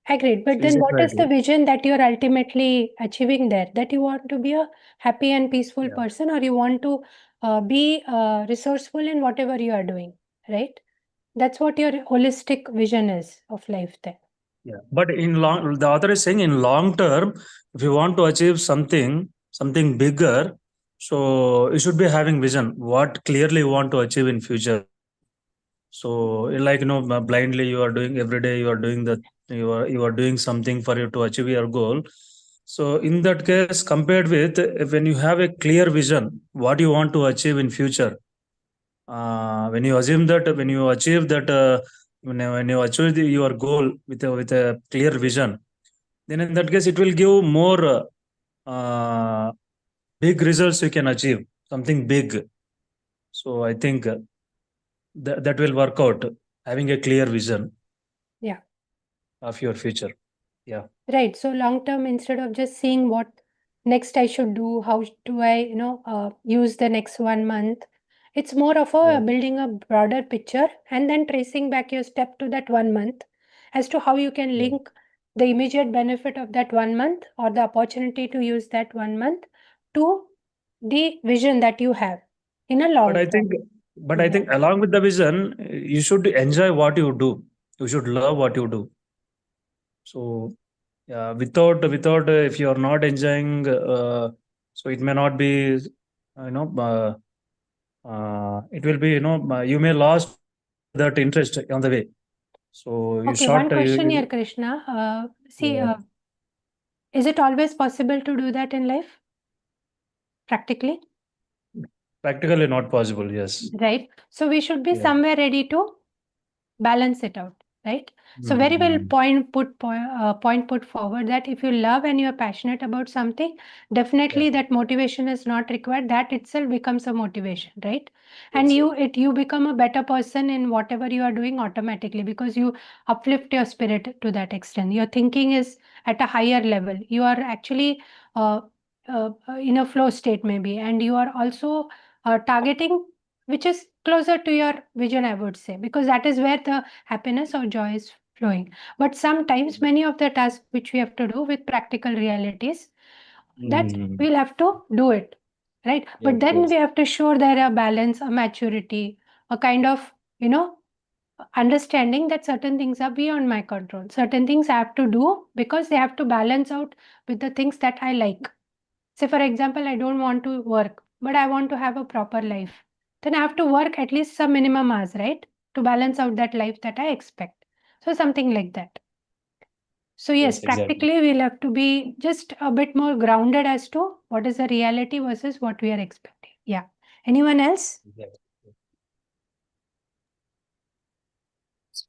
Agreed. But So then is it what is right? the vision that you're ultimately achieving there? That you want to be a happy and peaceful Yeah. person, or you want to be resourceful in whatever you are doing, right? That's what your holistic vision is of life there. Yeah, but the author is saying in long term, if you want to achieve something bigger, so you should be having vision. What clearly you want to achieve in future. So, like blindly you are doing every day. You are doing something for you to achieve your goal. So, in that case, compared with when you have a clear vision, what you want to achieve in future, when you achieve that when you achieve your goal with a clear vision, then in that case it will give more big results you can achieve something big. So I think that will work out having a clear vision Yeah. of your future. Yeah. Right. So long term, instead of just seeing what next I should do, how do I, use the next 1 month, it's more of a Yeah. building a broader picture and then tracing back your step to that 1 month as to how you can Yeah. link the immediate benefit of that 1 month or the opportunity to use that 1 month to the vision that you have in a long But I term. think I think along with the vision, you should enjoy what you do. You should love what you do. So yeah, without if you are not enjoying, so it may not be, it will be, you may lost that interest on the way. So you Okay, one short, question here, Krishna. yeah, Is it always possible to do that in life? Practically? practically not possible. Yes. Right. So we should be Yeah. somewhere ready to balance it out, right? So very well Mhm. point put forward that if you love and you're passionate about something, definitely that motivation is not required. That itself becomes a motivation, right? And Yes. you become a better person in whatever you are doing automatically because you uplift your spirit to that extent. Your thinking is at a higher level. You are actually uh, in a flow state maybe, and you are also targeting which is closer to your vision, I would say, because that is where the happiness or joy is flowing. But sometimes many of the tasks which we have to do with practical realities, that Mhm. we'll have to do it, right? Yes, But then yes. we have to show there a balance, a maturity, a kind of, understanding that certain things are beyond my control. Certain things I have to do because they have to balance out with the things that I like. Say, for example, I don't want to work, but I want to have a proper life. Then I have to work at least some minimum hours, right? To balance out that life that I expect. So, something like that. So, yes, Yes, exactly. practically, we'll have to be just a bit more grounded as to what is the reality versus what we are expecting. Yeah. Anyone else? Exactly.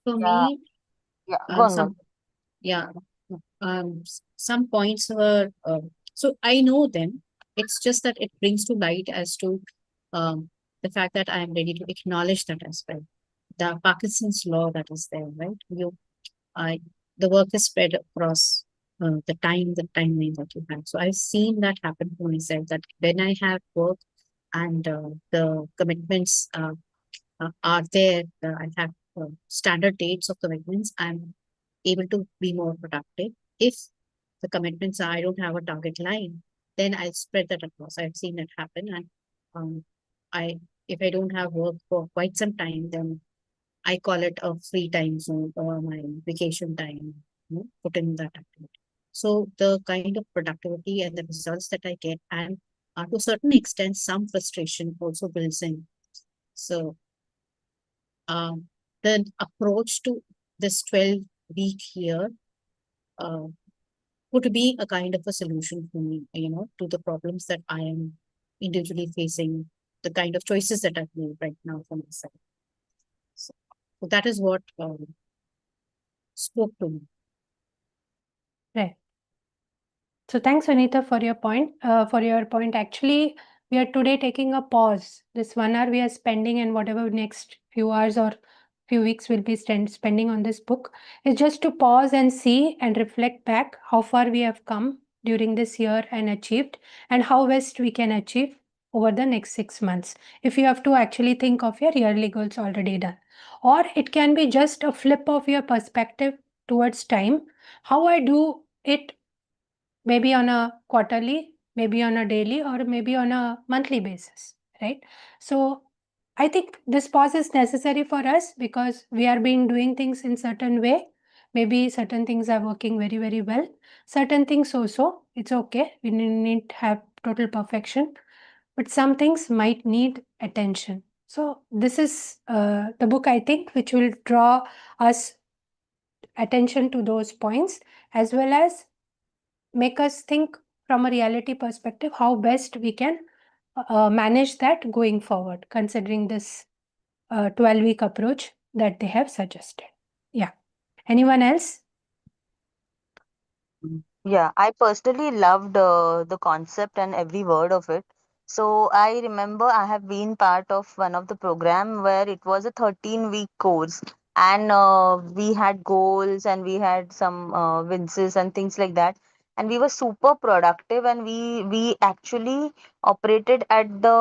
For Yeah, me, yeah, go on, some ma'am. yeah, some points were so I know them. It's just that it brings to light as to the fact that I am ready to acknowledge that as well. The Parkinson's law that is there, right? I, the work is spread across the timeline that you have. So I've seen that happen for myself. That when I have work and the commitments are there, I have standard dates of commitments. I'm able to be more productive. If the commitments are I don't have a target line, then I'll spread that across. I've seen it happen, and um, I if I don't have work for quite some time, then I call it a free time zone or my vacation time. Put in that activity. So the kind of productivity and the results that I get, and to a certain extent, some frustration also builds in. So um, the approach to this 12-week year uh, would be a kind of a solution for me, to the problems that I am individually facing, the kind of choices that I've made right now for myself. So, so that is what spoke to me. Right. So thanks, Anita, for your point. Actually, we are today taking a pause. This 1 hour we are spending, and whatever next few hours or few weeks will be spending on this book is just to pause and see and reflect back how far we have come during this year and achieved, and how best we can achieve over the next 6 months. If you have to actually think of your yearly goals already done, or it can be just a flip of your perspective towards time. How I do it maybe on a quarterly, maybe on a daily, or maybe on a monthly basis, right? So I think this pause is necessary for us because we are being doing things in certain way. Maybe certain things are working very, very well. Certain things also, it's okay. We need to have total perfection, but some things might need attention. So this is the book, I think, which will draw us attention to those points, as well as make us think from a reality perspective how best we can manage that going forward, considering this 12-week approach that they have suggested. Yeah. Anyone else? Yeah, I personally loved the concept and every word of it. So I remember I have been part of one of the program where it was a 13-week course, and we had goals and we had some wins and things like that, and we were super productive, and we actually operated at the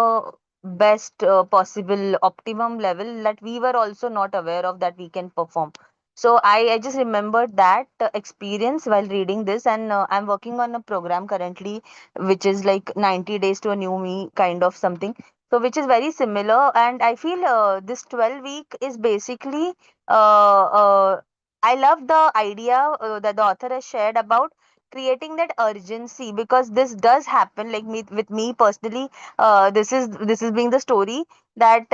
best possible optimum level that we were also not aware of that we can perform. So I just remembered that experience while reading this, and I'm working on a program currently, which is like 90 days to a new me kind of something. So which is very similar, and I feel this 12 week is basically I love the idea that the author has shared about creating that urgency, because this does happen like me with me personally. This is being the story that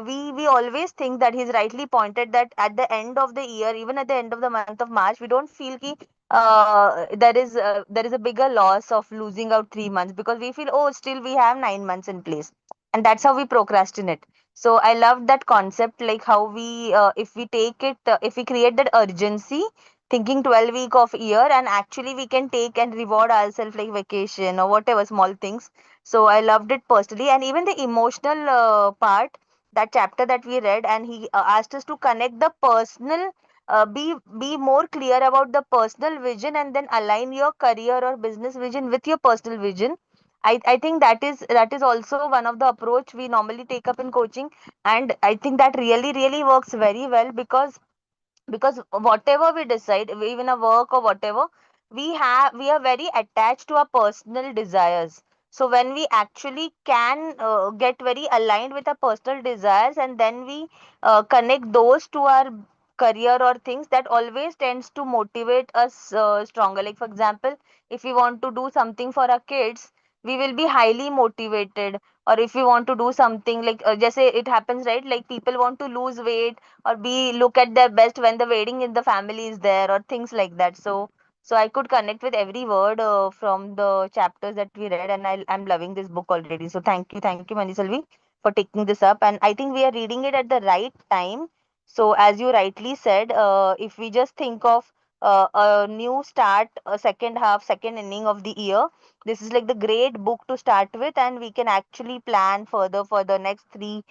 we always think that he's rightly pointed that at the end of the year, even at the end of the month of March, we don't feel ki there is a bigger loss of losing out 3 months, because we feel, oh, still we have 9 months in place, and that's how we procrastinate. So I love that concept, like how we if we take it if we create that urgency, thinking 12 week of year, and actually we can take and reward ourselves like vacation or whatever small things. So I loved it personally, and even the emotional part, that chapter that we read, and he asked us to connect the personal, be more clear about the personal vision, and then align your career or business vision with your personal vision. I think that is also one of the approach we normally take up in coaching, and I think that really works very well, because whatever we decide, even a work or whatever, we are very attached to our personal desires. So when we actually can get very aligned with our personal desires, and then we connect those to our career or things, that always tends to motivate us stronger. Like for example, if we want to do something for our kids, we will be highly motivated. Or if we want to do something like just say it happens, right, like people want to lose weight or be look at their best when the wedding in the family is there, or things like that. So I could connect with every word from the chapters that we read, and I'm loving this book already. So thank you, Manisalvi, for taking this up, and I think we are reading it at the right time. So as you rightly said, if we just think of a new start, a second half, second inning of the year, this is like the great book to start with, and we can actually plan further for the next 2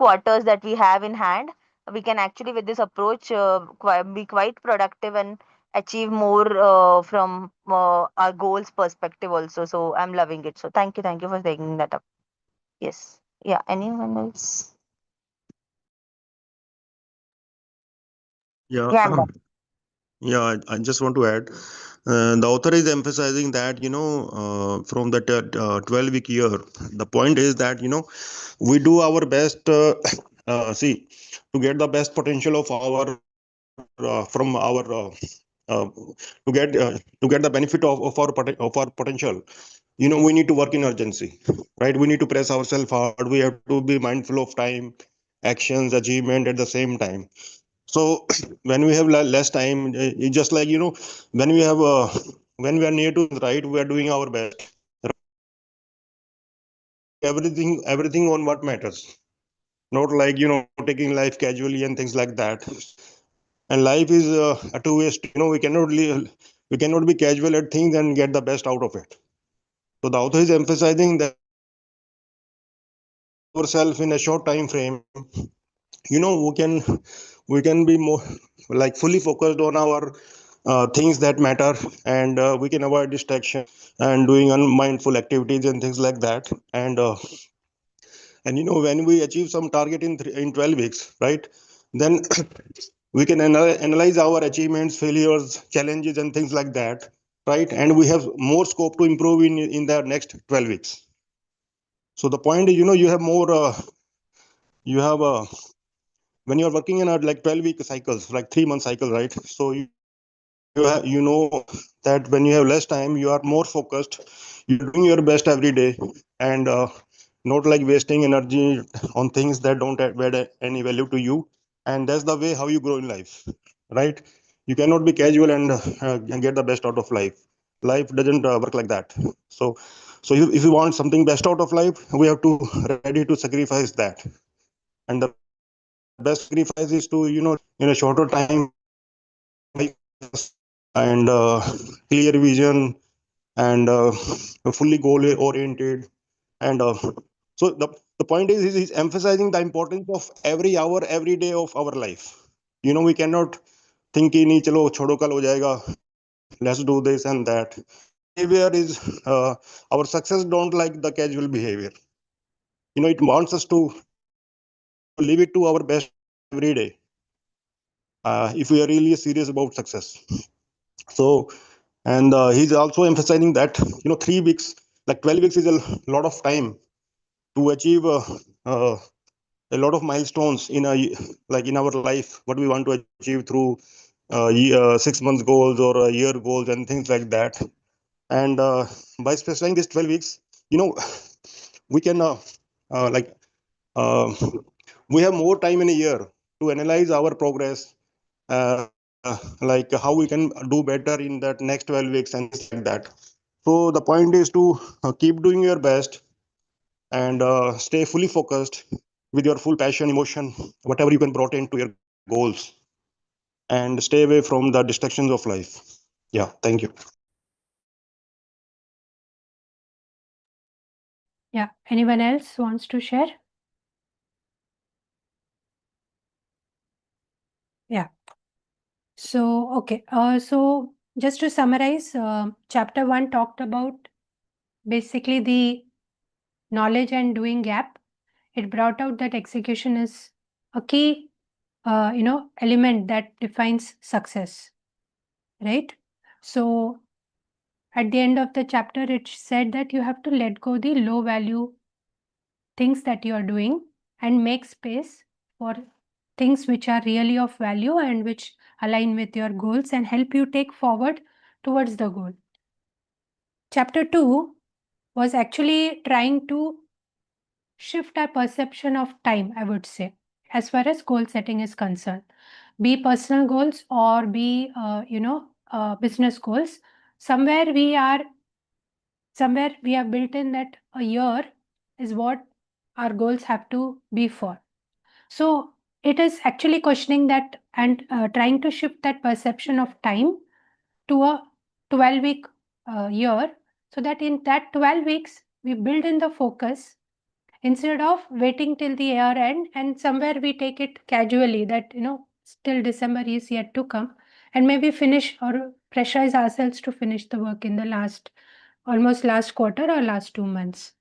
quarters that we have in hand. We can actually with this approach be quite productive and achieve more from our goals perspective also. So I'm loving it. So thank you for taking that up. Yes. Yeah, anyone else? Yeah, Yeah, I'm done. yeah, I just want to add. The author is emphasizing that, from the 12-week year, the point is that, we do our best, see, to get the best potential of our, from our, to get the benefit of our potential. We need to work in urgency, right? We need to press ourselves hard. We have to be mindful of time, actions, achievement at the same time. So when we have less time, it's just like, when we have when we are near to right, we are doing our best. Everything on what matters, not like, taking life casually and things like that. And life is a two-way street. We cannot be casual at things and get the best out of it. So the author is emphasizing that ourselves in a short time frame, we can be more like fully focused on our things that matter, and we can avoid distraction and doing unmindful activities and things like that. And when we achieve some target in 12 weeks, right, then we can analyze our achievements, failures, challenges and things like that, right, and we have more scope to improve in the next 12 weeks. So the point is, you have more you have when you're working in a like 12-week cycles, like 3-month cycle, right? So you know that when you have less time, you are more focused, you're doing your best every day, and not like wasting energy on things that don't add any value to you. And that's the way how you grow in life, right? You cannot be casual and get the best out of life. Life doesn't work like that. So if you want something best out of life, we have to ready to sacrifice that. And the best sacrifice is to in a shorter time and clear vision and fully goal oriented. And so the point is he's emphasizing the importance of every hour, every day of our life. We cannot think in chalo chodo kal ho jayega, let's do this and that. Behavior is our success don't like the casual behavior. It wants us to live it to our best every day, if we are really serious about success. So, and he's also emphasizing that 3 weeks, like 12 weeks, is a lot of time to achieve a lot of milestones like in our life, what we want to achieve through 6 months goals or year goals and things like that. And by specifying these 12 weeks, we can like we have more time in a year to analyze our progress, uh, like how we can do better in that next 12 weeks and things like that. So the point is to keep doing your best and stay fully focused with your full passion, emotion, whatever you can brought into your goals, and stay away from the distractions of life. Yeah, thank you. Yeah, anyone else wants to share? Yeah. So, okay. So just to summarize, chapter 1 talked about basically the knowledge and doing gap. It brought out that execution is a key, element that defines success, right? So at the end of the chapter, it said that you have to let go the low value things that you are doing and make space for things which are really of value and which align with your goals and help you take forward towards the goal. Chapter 2 was actually trying to shift our perception of time, I would say, as far as goal setting is concerned, be personal goals or be business goals. Somewhere we have built in that a year is what our goals have to be for. So it is actually questioning that and trying to shift that perception of time to a 12-week year, so that in that 12 weeks we build in the focus instead of waiting till the year end and somewhere we take it casually that still December is yet to come and maybe finish or pressurize ourselves to finish the work in the last quarter or last 2 months.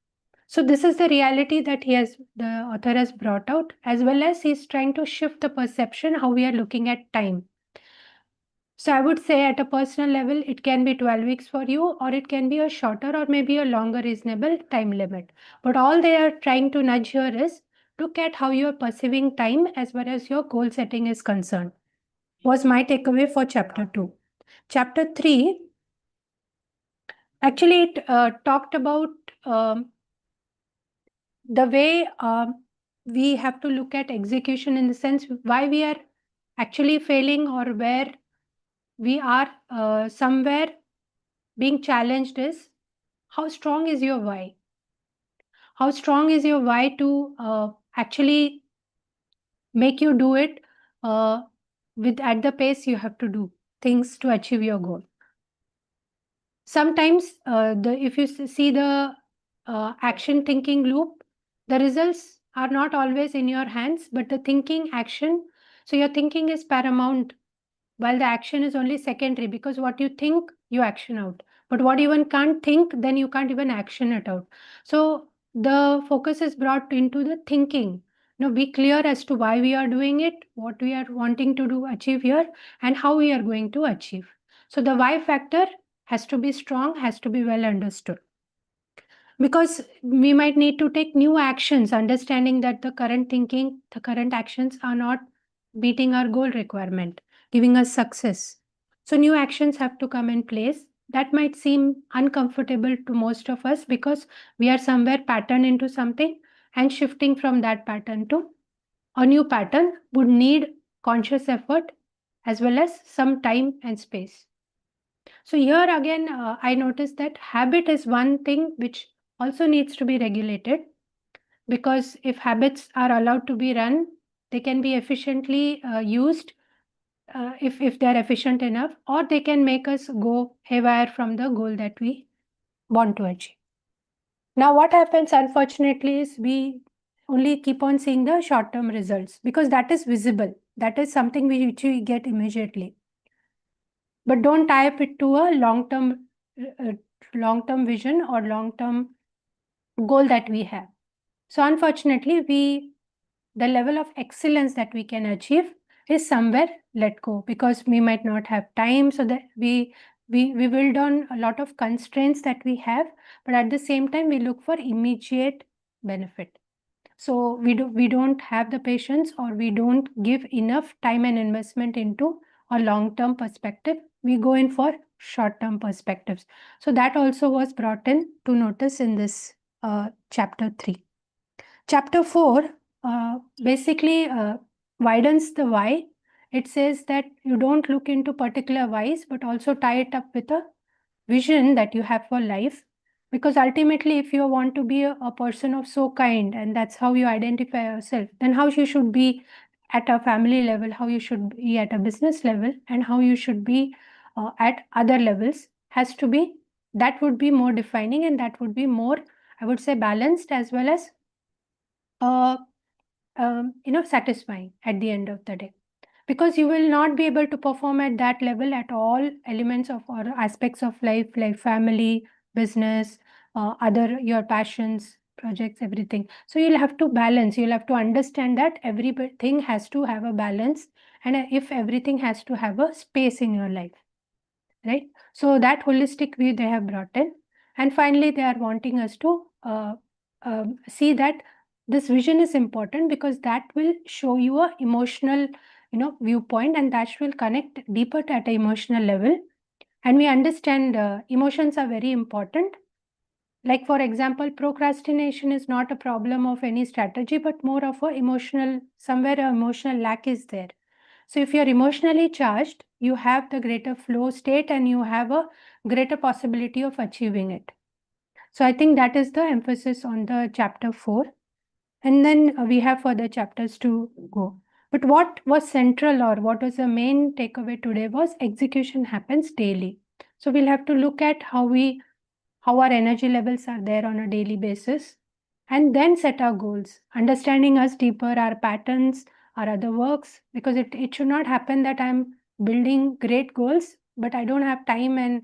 So this is the reality that the author has brought out, as well as he's trying to shift the perception how we are looking at time. So I would say at a personal level, it can be 12 weeks for you, or it can be a shorter or maybe a longer reasonable time limit. But all they are trying to nudge here is look at how you are perceiving time as far as your goal setting is concerned, was my takeaway for chapter 2. Chapter 3, actually it talked about the way we have to look at execution, in the sense why we are actually failing or where we are somewhere being challenged is how strong is your why? How strong is your why to actually make you do it at the pace you have to do things to achieve your goal? Sometimes if you see the action thinking loop, the results are not always in your hands, but the thinking action. So your thinking is paramount while the action is only secondary, because what you think, you action out. But what you even can't think, then you can't even action it out. So the focus is brought into the thinking. Be clear as to why we are doing it, what we are wanting to do, achieve here, and how we are going to achieve. So the why factor has to be strong, has to be well understood. Because we might need to take new actions, understanding that the current thinking, the current actions are not beating our goal requirement, giving us success. So new actions have to come in place. That might seem uncomfortable to most of us because we are somewhere patterned into something, and shifting from that pattern to a new pattern would need conscious effort as well as some time and space. So here again, I noticed that habit is one thing which also needs to be regulated, because if habits are allowed to be run, they can be efficiently used if they're efficient enough, or they can make us go haywire from the goal that we want to achieve. Now, what happens, unfortunately, is we only keep on seeing the short-term results because that is visible. That is something which we get immediately. But don't tie up it to a long-term vision or long-term goal that we have. So unfortunately, the level of excellence that we can achieve is somewhere let go, because we might not have time, so that we build on a lot of constraints that we have, but at the same time we look for immediate benefit. So we don't have the patience, or we don't give enough time and investment into a long-term perspective. We go in for short-term perspectives. So that also was brought in to notice in this chapter 3. Chapter 4 basically widens the why. It says that you don't look into particular whys, but also tie it up with a vision that you have for life. Because ultimately, if you want to be a person of so kind, and that's how you identify yourself, then how you should be at a family level, how you should be at a business level, and how you should be at other levels has to be, that would be more defining, and that would be more, I would say, balanced as well as satisfying at the end of the day, because you will not be able to perform at that level at all elements of or aspects of life, like family, business, other your passions, projects, everything. So you'll have to balance. You'll have to understand that everything has to have a balance, and if everything has to have a space in your life, right? So that holistic view they have brought in, and finally they are wanting us to see that this vision is important, because that will show you a emotional viewpoint, and that will connect deeper at an emotional level. And we understand emotions are very important. Like, for example, procrastination is not a problem of any strategy, but more of a emotional, somewhere a emotional lack is there. So if you're emotionally charged, you have the greater flow state, and you have a greater possibility of achieving it. So I think that is the emphasis on the chapter 4. And then we have further chapters to go. But what was central, or what was the main takeaway today, was execution happens daily. So we'll have to look at how our energy levels are there on a daily basis, and then set our goals, understanding us deeper, our patterns, our other works, because it should not happen that I'm building great goals, but I don't have time and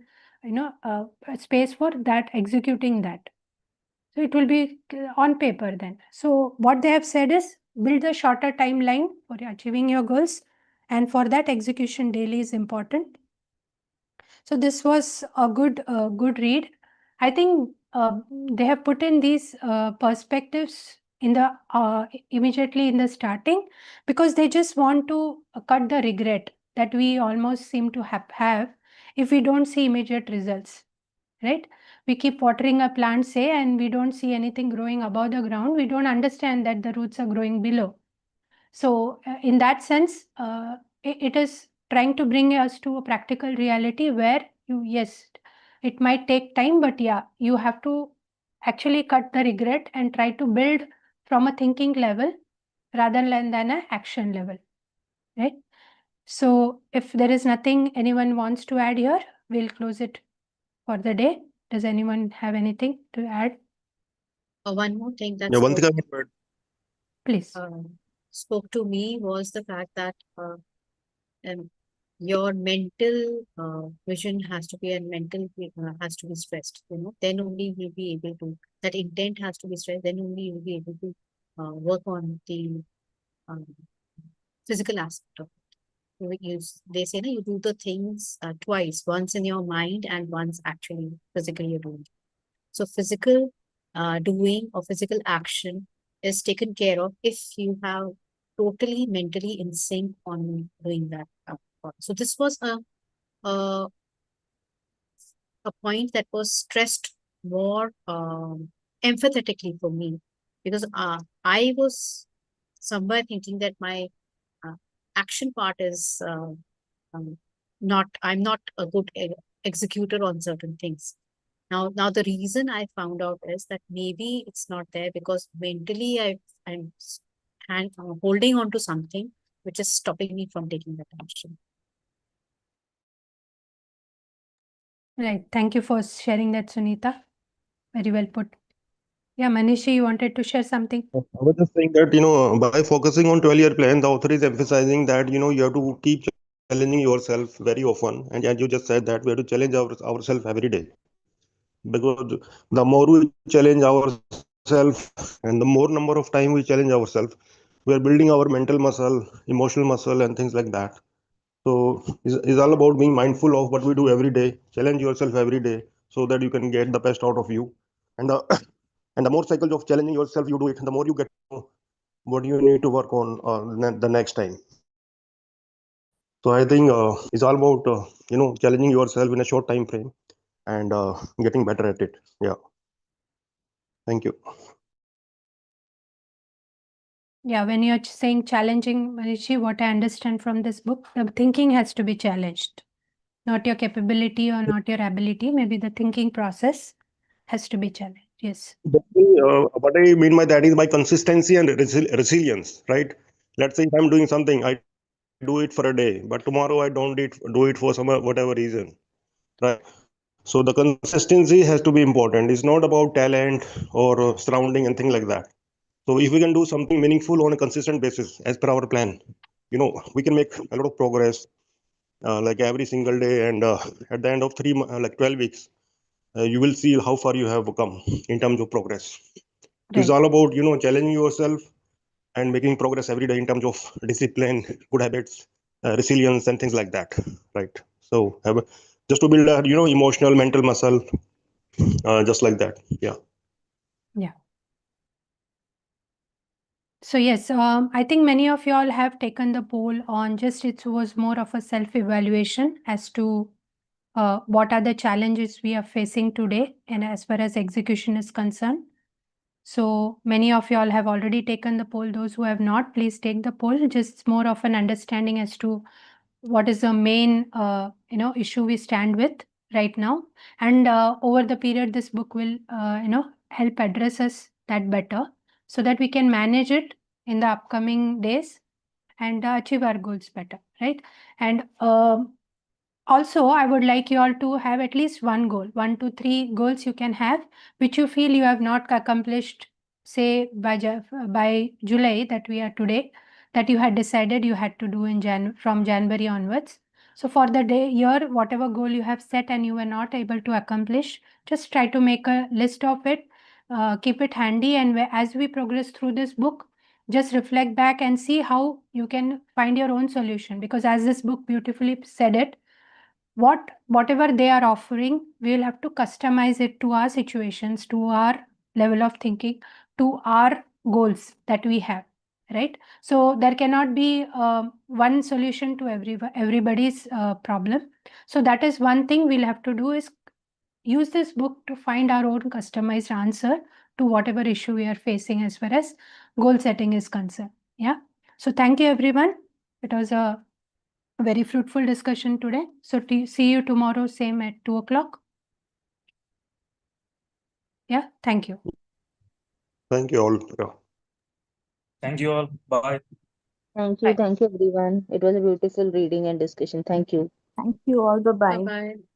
space for that, executing that. So it will be on paper then. So what they have said is, build a shorter timeline for achieving your goals, and for that execution daily is important. So this was a good read. I think they have put in these perspectives in the immediately in the starting, because they just want to cut the regret that we almost seem to have if we don't see immediate results, right? We keep watering a plant, say, and we don't see anything growing above the ground. We don't understand that the roots are growing below. So in that sense, it is trying to bring us to a practical reality where yes, it might take time, but yeah, you have to actually cut the regret and try to build from a thinking level rather than an action level, right? So if there is nothing anyone wants to add here, we'll close it for the day. Does anyone have anything to add? One more thing that Yeah, one thing I want to add. Please. Spoke to me was the fact that your mental vision has to be, and mental has to be stressed. Then only you'll be able to. That intent has to be stressed. Then only you'll be able to work on the physical aspect of it. They say you do the things twice, once in your mind and once actually physically you're doing. So physical doing or physical action is taken care of if you have totally mentally in sync on doing that. So this was a point that was stressed more empathetically for me, because I was somewhere thinking that my action part is I'm not a good executor on certain things. Now the reason I found out is that maybe it's not there because mentally I'm holding on to something which is stopping me from taking that action. Right. Thank you for sharing that, Sunita. Very well put. Yeah, Manishi, you wanted to share something? I was just saying that, by focusing on 12-year plan, the author is emphasizing that, you have to keep challenging yourself very often. And as you just said that we have to challenge ourselves every day. Because the more we challenge ourselves and the more number of time we challenge ourselves, we are building our mental muscle, emotional muscle, and things like that. So it's all about being mindful of what we do every day. Challenge yourself every day so that you can get the best out of you. And the and the more cycles of challenging yourself you do it, the more you get to know what you need to work on the next time. So I think it's all about challenging yourself in a short time frame and getting better at it. Yeah. Thank you. Yeah, when you're saying challenging, Manishi, what I understand from this book, the thinking has to be challenged. Not your capability or not your ability. Maybe the thinking process has to be challenged. Yes. What I mean by that is by consistency and resilience, right? Let's say if I'm doing something, I do it for a day, but tomorrow I don't do it for some whatever reason, right? So the consistency has to be important. It's not about talent or surrounding and things like that. So if we can do something meaningful on a consistent basis as per our plan, we can make a lot of progress, like every single day. And at the end of 12 weeks, you will see how far you have come in terms of progress. So it's Right. all about, challenging yourself and making progress every day in terms of discipline, good habits, resilience, and things like that, right? So just to build a, emotional, mental muscle, just like that. Yeah. Yeah. So yes, I think many of you all have taken the poll on just it was more of a self-evaluation as to what are the challenges we are facing today and as far as execution is concerned. So many of you all have already taken the poll. Those who have not, please take the poll. Just more of an understanding as to what is the main issue we stand with right now. And over the period, this book will help address us that better so that we can manage it in the upcoming days and achieve our goals better, right? And also, I would like you all to have at least one goal, 1 to 3 goals you can have, which you feel you have not accomplished, say by July that we are today, that you had decided you had to do in from January onwards. So for the year, whatever goal you have set and you were not able to accomplish, just try to make a list of it, keep it handy, and as we progress through this book, just reflect back and see how you can find your own solution. Because as this book beautifully said it, whatever they are offering, we will have to customize it to our situations, to our level of thinking, to our goals that we have, right? So there cannot be one solution to everybody's problem. So that is one thing we'll have to do, is use this book to find our own customized answer to whatever issue we are facing as far as goal setting is concerned. Yeah. So thank you, everyone. It was a very fruitful discussion today. So see you tomorrow, same at 2 o'clock. Yeah, thank you. Thank you all. Yeah. Thank you all. Bye. Thank Bye. you everyone. It was a beautiful reading and discussion. Thank you. Thank you all. Bye bye. Bye-bye.